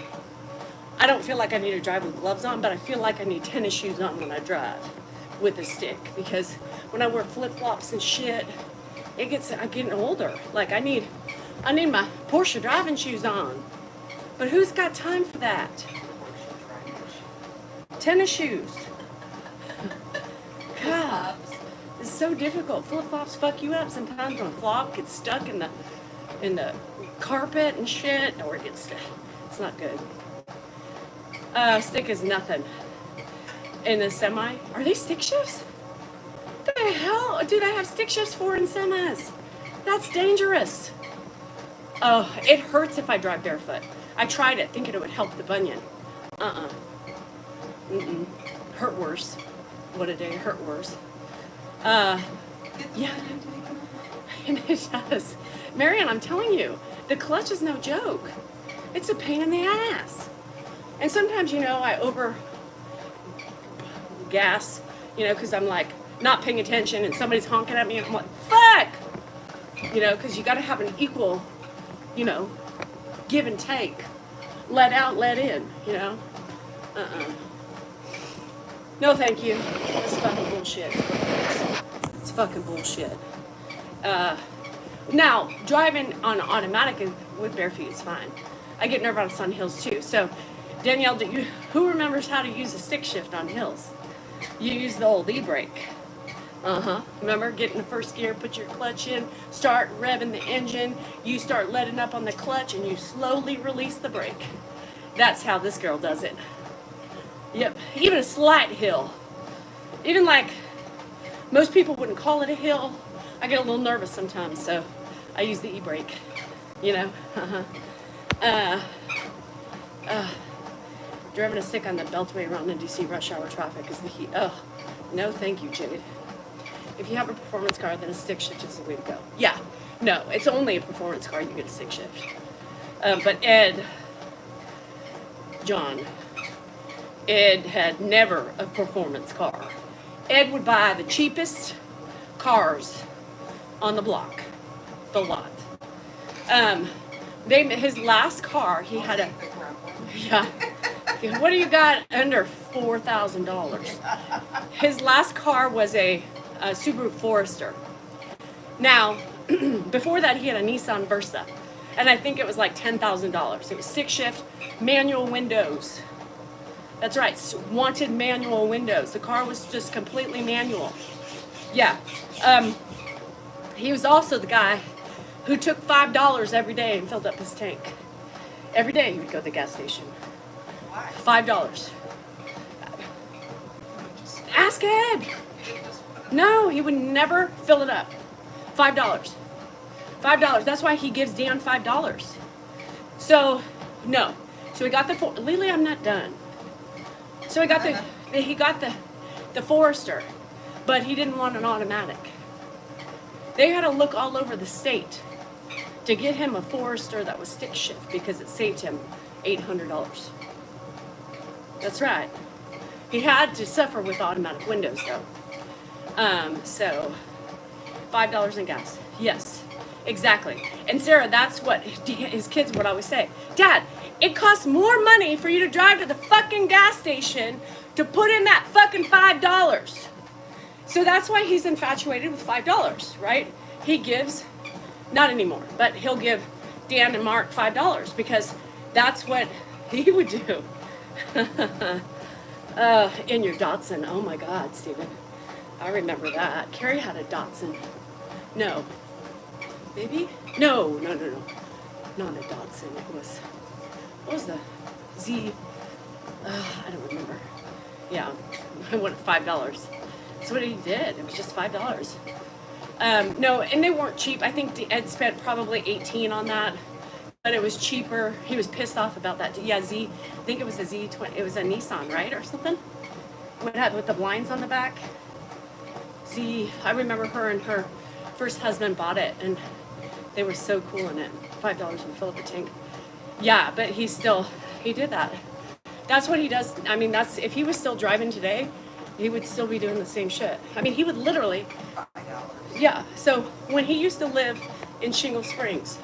I don't feel like I need to drive with gloves on, but I feel like I need tennis shoes on when I drive with a stick, because when I wear flip-flops and shit, I'm getting older. Like, I need my Porsche driving shoes on. But who's got time for that? Tennis shoes. God, it's so difficult. Flip-flops fuck you up sometimes when a flop gets stuck in the carpet and shit, or it's not good. Stick is nothing. In a semi, are they stick shifts? What the hell do they have stick shifts for in semis? That's dangerous. Oh, it hurts if I drive barefoot. I tried it thinking it would help the bunion. Hurt worse. What a day, hurt worse. Yeah. And it does. Marianne, I'm telling you, the clutch is no joke. It's a pain in the ass. And sometimes, I over gas, because I'm like not paying attention and somebody's honking at me and I'm like, fuck! Because you got to have an equal, give and take. Let out, let in, No, thank you. That's fucking bullshit. It's fucking bullshit. Now, driving on automatic with bare feet is fine. I get nervous on hills too. So, Danielle, who remembers how to use a stick shift on hills? You use the old e-brake. Remember, get in the first gear, put your clutch in, start revving the engine, you start letting up on the clutch, and you slowly release the brake. That's how this girl does it. Yep, even a slight hill. Even like, most people wouldn't call it a hill. I get a little nervous sometimes, so I use the e-brake, Driving a stick on the Beltway around the DC rush hour traffic is the heat. Oh, no thank you, Jade. If you have a performance car, then a stick shift is the way to go. Yeah, no, it's only a performance car you get a stick shift. But Ed had never a performance car. Ed would buy the cheapest cars on the block, the lot. His last car, he had a, yeah. What do you got under $4,000? His last car was a Subaru Forester. Now, before that, he had a Nissan Versa, and I think it was like $10,000. It was stick shift, manual windows. That's right, wanted manual windows. The car was just completely manual. Yeah. He was also the guy who took $5 every day and filled up his tank. Every day he would go to the gas station. Why? $5. Ask Ed. No, he would never fill it up. $5. $5. That's why he gives Dan $5. So, no. So he got Lily, I'm not done. So he got the Forester, but he didn't want an automatic. They had to look all over the state to get him a Forester that was stick shift because it saved him $800. That's right. He had to suffer with automatic windows though. So $5 in gas. Yes, exactly. And Sarah, that's what his kids would always say. Dad, it costs more money for you to drive to the fucking gas station to put in that fucking $5. So that's why he's infatuated with $5, right? He gives, not anymore, but he'll give Dan and Mark $5 because that's what he would do. In your Datsun, oh my God, Stephen. I remember that. Carrie had a Datsun. No. Maybe? No. Not a Datsun. It was, what was the Z? I don't remember. Yeah, I wanted $5. That's what he did. It was just $5. No, and they weren't cheap. I think Ed spent probably 18 on that, but it was cheaper. He was pissed off about that. Yeah, Z. I think it was a Z20. It was a Nissan, right, or something. What had with the blinds on the back. Z. I remember her and her first husband bought it, and they were so cool in it. $5 would fill up a tank. Yeah, but he did that. That's what he does. I mean, if he was still driving today, he would still be doing the same shit. I mean, he would literally, yeah. So when he used to live in Shingle Springs,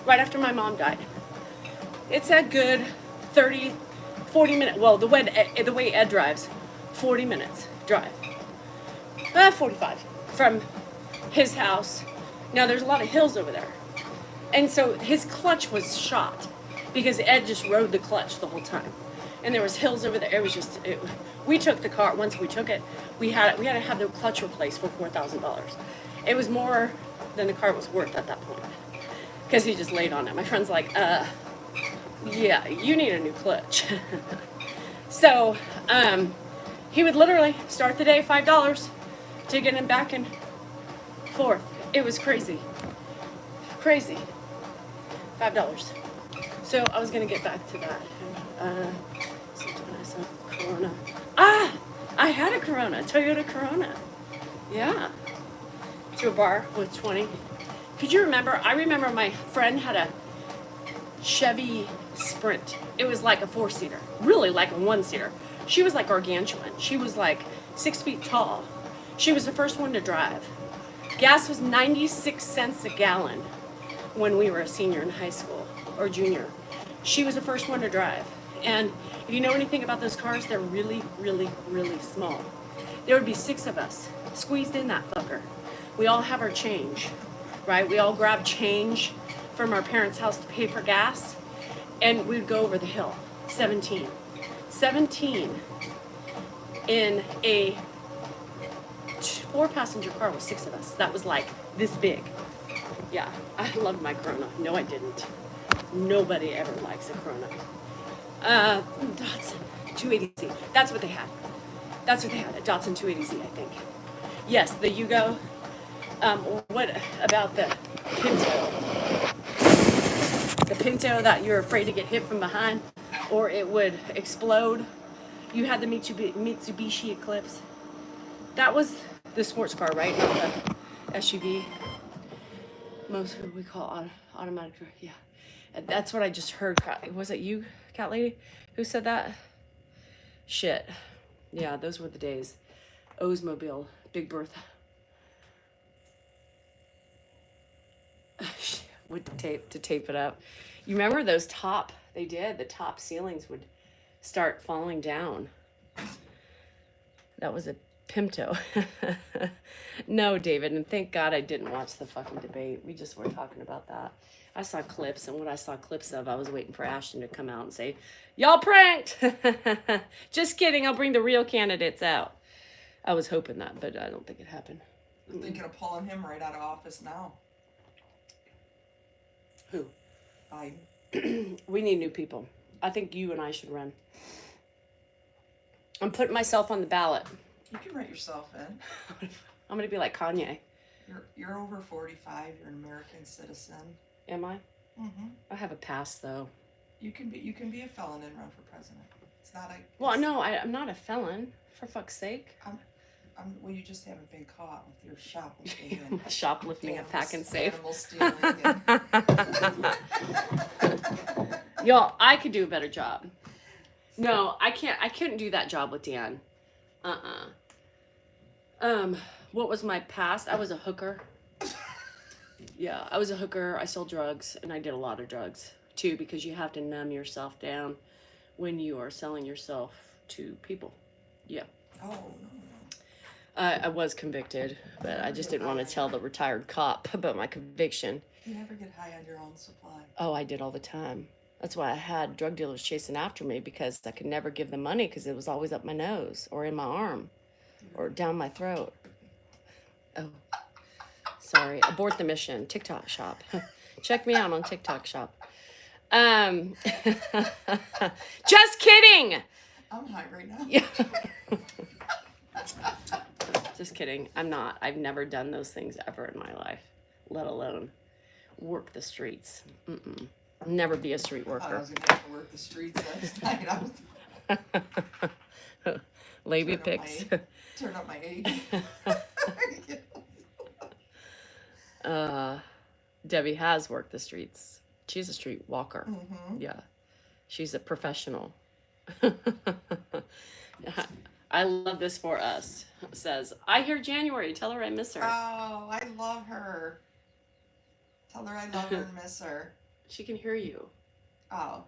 right after my mom died, it's a good 30, 40 minute, well, the way Ed drives, 40 minutes drive. 45 from his house. Now there's a lot of hills over there. And so his clutch was shot because Ed just rode the clutch the whole time. And there was hills over there. It was just, we took the car, once we took it, we had to have the clutch replaced for $4,000. It was more than the car was worth at that point. Because he just laid on it. My friend's like, yeah, you need a new clutch. So, he would literally start the day $5 to get him back and forth. It was crazy. Crazy. $5. So I was gonna get back to that. When I saw Corona. I had a Corona, Toyota Corona. Yeah. To a bar with 20. Could you remember? I remember my friend had a Chevy Sprint. It was like a 4-seater, really like a 1-seater. She was like gargantuan. She was like 6 feet tall. She was the first one to drive. Gas was 96 cents a gallon when we were a senior in high school or junior. She was the first one to drive. And if you know anything about those cars, they're really, really, really small. There would be 6 of us squeezed in that fucker. We all have our change, right? We all grab change from our parents' house to pay for gas, and we'd go over the hill. 17 in a 4-passenger car with 6 of us. That was like this big. Yeah, I loved my Corona. No, I didn't. Nobody ever likes a Corona. Datsun 280Z. That's what they had. A Datsun 280Z, I think. Yes, the Yugo. What about the Pinto? The Pinto that you're afraid to get hit from behind or it would explode. You had the Mitsubishi Eclipse. That was the sports car, right? Not the SUV. Most of we call automatic. Yeah. And that's what I just heard. Was it you, Cat Lady, who said that? Shit. Yeah, those were the days. Oldsmobile, Big Bertha. With tape to tape it up. You remember those the top ceilings would start falling down. That was a Pinto. No, David, and thank God I didn't watch the fucking debate. We just were talking about that. I saw clips, and what I saw clips of, I was waiting for Ashton to come out and say, y'all pranked! Just kidding, I'll bring the real candidates out. I was hoping that, but I don't think it happened. I'm thinking of pulling him right out of office now. Who? Biden. We need new people. I think you and I should run. I'm putting myself on the ballot. You can write yourself in. I'm gonna be like Kanye. You're over 45. You're an American citizen. Am I? Mm-hmm. I have a pass though. You can be a felon and run for president. It's not a. Well, no, I'm not a felon. For fuck's sake. Well, you just haven't been caught with your shoplifting. And shoplifting and packing safe. Animal stealing. Y'all, I could do a better job. No, I can't. I couldn't do that job with Dan. What was my past? I was a hooker. Yeah, I was a hooker. I sold drugs, and I did a lot of drugs too, because you have to numb yourself down when you are selling yourself to people. Yeah. Oh, no. I was convicted, but I just didn't want to tell the retired cop about my conviction. You never get high on your own supply. Oh, I did all the time. That's why I had drug dealers chasing after me, because I could never give them money because it was always up my nose or in my arm or down my throat. Oh, sorry. Abort the mission. TikTok shop. Check me out on TikTok shop. Just kidding. I'm high right now. Yeah. Just kidding. I'm not. I've never done those things ever in my life, let alone work the streets. Mm-mm. Never be a street I thought I worker. was gonna have to work the streets last night. I was Labia pics. turn up my age. Debbie has worked the streets. She's a street walker. Mm-hmm. Yeah. She's a professional. I love this for us. It says, I hear January. Tell her I miss her. Oh, I love her. Tell her I love her and miss her. She can hear you. Oh.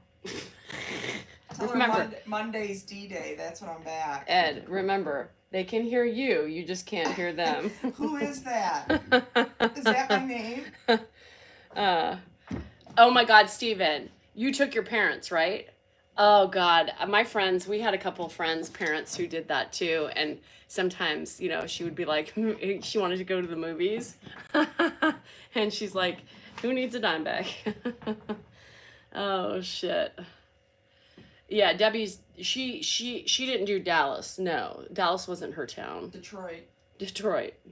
Tell Remember, her Monday's D-Day. That's when I'm back. Ed, remember, they can hear you. You just can't hear them. Who is that? Is that my name? Oh my God, Steven, you took your parents, right? Oh God, my friends, we had a couple of friends, parents who did that too. And sometimes, you know, she would be like, she wanted to go to the movies. And she's like, who needs a dime bag? Oh shit. Yeah, Debbie's, she didn't do Dallas. No, Dallas wasn't her town. Detroit.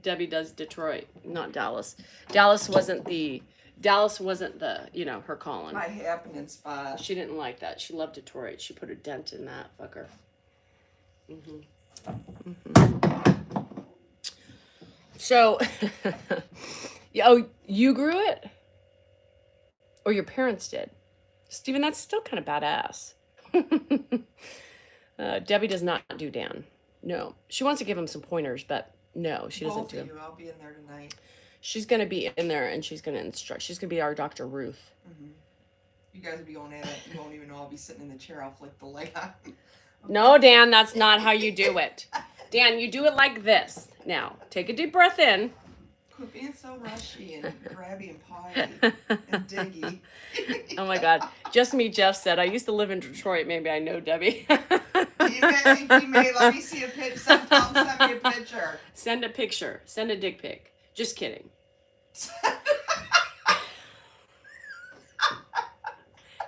Debbie does Detroit, not Dallas. Dallas wasn't the, you know, her calling. My happening spot. She didn't like that. She loved Detroit. She put a dent in that fucker. So, oh, you grew it? Or your parents did? Steven, that's still kind of badass. Debbie does not do Dan. No. She wants to give him some pointers, but no, she doesn't Both do of them. you. I'll be in there tonight. She's going to be in there and she's going to instruct. She's going to be our Dr. Ruth. Mm-hmm. You guys will be going at it. You won't even know I'll be sitting in the chair. I'll flick the light on. No, Dan, that's not how you do it. Dan, you do it like this. Now, take a deep breath in. Quit being so rushy and grabby and pawdy and diggy. Oh my God. Just me, Jeff said, I used to live in Detroit. Maybe I know Debbie. He may. Let me see a picture. Send me a picture. Send a picture. Send a dick pic. Just kidding.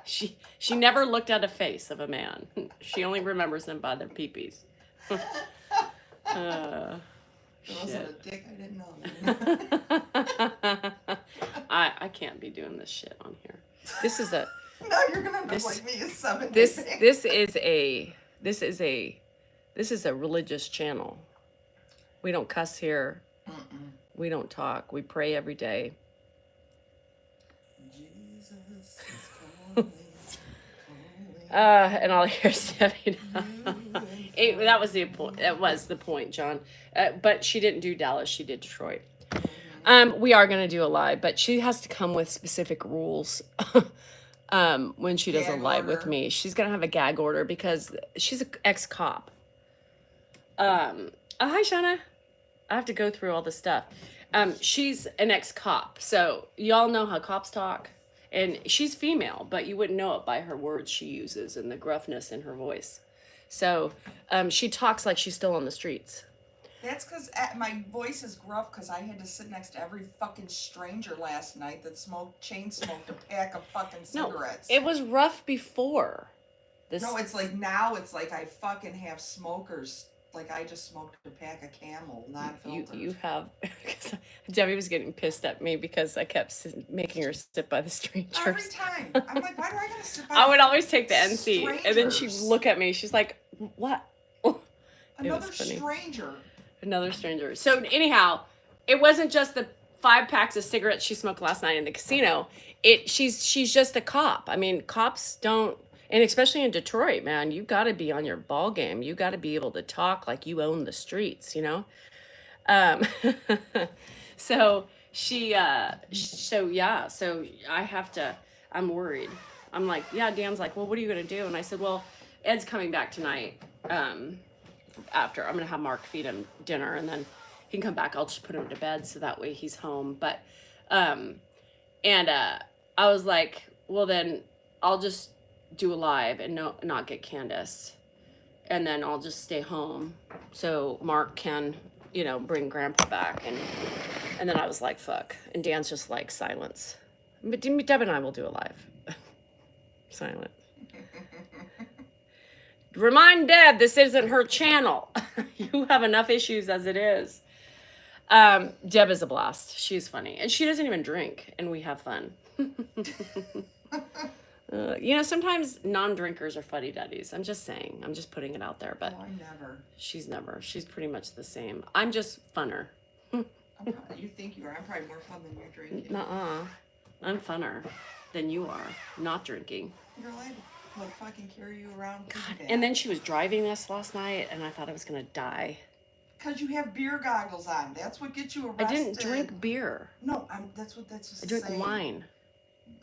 She never looked at a face of a man. She only remembers them by their peepees. It wasn't a dick. I didn't know. I can't be doing this shit on here. This is a No, you're gonna look like me a 7 this is a religious channel. We don't cuss here. Mm-mm. We don't talk. We pray every day. Jesus is calling, calling. And all I hear is Debbie. That was the point, John. But she didn't do Dallas. She did Detroit. We are going to do a live, but she has to come with specific rules. When she does Gag a live with order. me, she's going to have a gag order because she's an ex-cop. Oh, hi, Shauna. I have to go through all this stuff. She's an ex-cop, so y'all know how cops talk. And she's female, but you wouldn't know it by her words she uses and the gruffness in her voice. So she talks like she's still on the streets. That's because my voice is gruff because I had to sit next to every fucking stranger last night that chain smoked a pack of fucking cigarettes. No, it was rough before. No, it's like now it's like I fucking have smokers. Like I just smoked a pack of Camel, not filtered. You have. Debbie was getting pissed at me because I kept making her sit by the strangers. Every time. I'm like, why do I gotta sit by I would always take the NC, and then she'd strangers? look at me. She's like, "What?" Another funny. stranger. Another stranger. So anyhow, it wasn't just the 5 packs of cigarettes she smoked last night in the casino. She's just a cop. I mean, cops don't, and especially in Detroit, man, you got to be on your ball game. You got to be able to talk like you own the streets, you know. So so I have to. I'm worried. I'm like, yeah. Dan's like, well, what are you gonna do? And I said, well, Ed's coming back tonight. After I'm gonna have Mark feed him dinner, and then he can come back. I'll just put him to bed so that way he's home. But I was like, well, then I'll just do a live and not get Candace, and then I'll just stay home so Mark can, you know, bring Grandpa back. And then I was like, fuck. And Dan's just like, silence. But Deb and I will do a live. Silent. Remind Deb this isn't her channel. You have enough issues as it is. Deb is a blast. She's funny. And she doesn't even drink, and we have fun. You know, sometimes non-drinkers are fuddy-duddies. I'm just saying. I'm just putting it out there. But Oh, I never. she's never. She's pretty much the same. I'm just funner. You think you are. I'm probably more fun than you're drinking. Nuh-uh. I'm funner than you are, not drinking. You're allowed to like, fucking carry you around. And then she was driving us last night, and I thought I was going to die. Because you have beer goggles on. That's what gets you arrested. I didn't drink beer. No, that's just I drink saying. wine.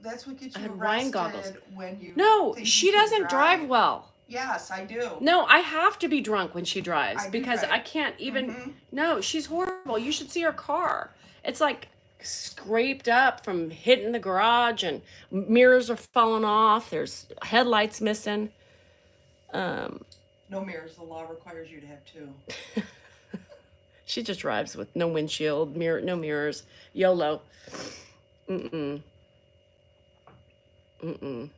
That's what gets I you had arrested wine goggles. when you. No, think she you can doesn't drive well. Yes, I do. No, I have to be drunk when she drives I do because drive. I can't even. No, she's horrible. You should see her car. It's like scraped up from hitting the garage, and mirrors are falling off. There's headlights missing. No mirrors. The law requires you to have two. She just drives with no windshield, no mirrors. YOLO. Mm-mm. The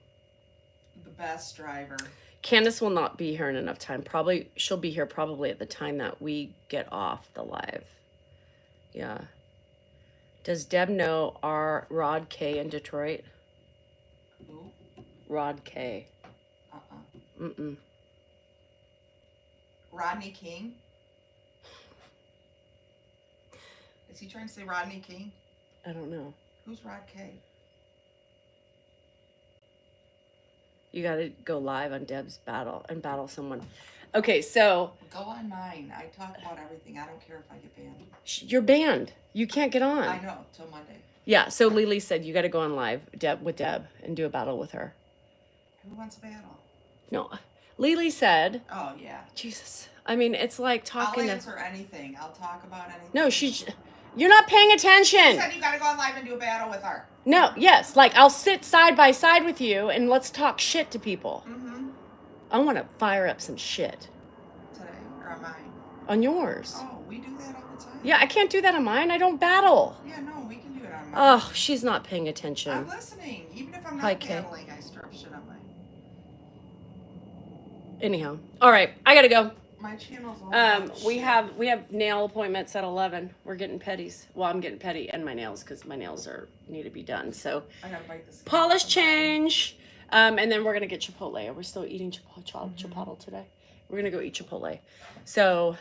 best driver. Candace will not be here in enough time. Probably she'll be here probably at the time that we get off the live. Yeah. Does Deb know our Rod K in Detroit? Who? Rod K. Mm-mm. Rodney King. Is he trying to say Rodney King? I don't know. Who's Rod K? You got to go live on Deb's battle someone. Okay, so Go on mine. I talk about everything. I don't care if I get banned. you're banned. You can't get on. I know, till Monday. Yeah, so Lily said you got to go on live with Deb and do a battle with her. Who wants a battle? No, Lily said, Oh, yeah. Jesus. I mean, it's like talking I'll to... answer anything. I'll talk about anything. No, you're not paying You attention. said you gotta go on live and do a battle with her. No, yes, like I'll sit side by side with you and let's talk shit to people. Mm-hmm. I want to fire up some shit Today, or on mine. on yours. Oh, we do that all the time. Yeah, I can't do that on mine. I don't battle. Yeah, no, we can do it on mine. Oh, she's not paying attention. I'm listening. Even if I'm Hi, not Kay. battling, I strap shit on mine. Anyhow, all right, I gotta go. My channel's all about We shit. have nail appointments at 11. We're getting petties. Well, I'm getting petty and my nails because my nails need to be done. So I gotta bite this. polish change, and then we're gonna get Chipotle. We're still eating Chipotle today. We're gonna go eat Chipotle. So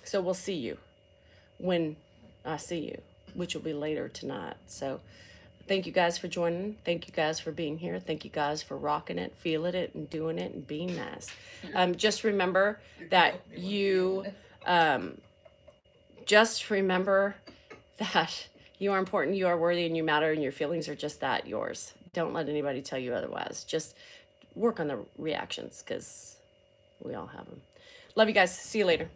so we'll see you when I see you, which will be later tonight. So thank you guys for joining. Thank you guys for being here. Thank you guys for rocking it, feeling it, and doing it, and being nice. Just remember that you are important, you are worthy, and you matter, and your feelings are just that, yours. Don't let anybody tell you otherwise. Just work on the reactions because we all have them. Love you guys. See you later.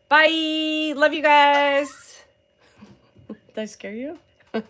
Bye. Love you guys. Did I scare you? Okay.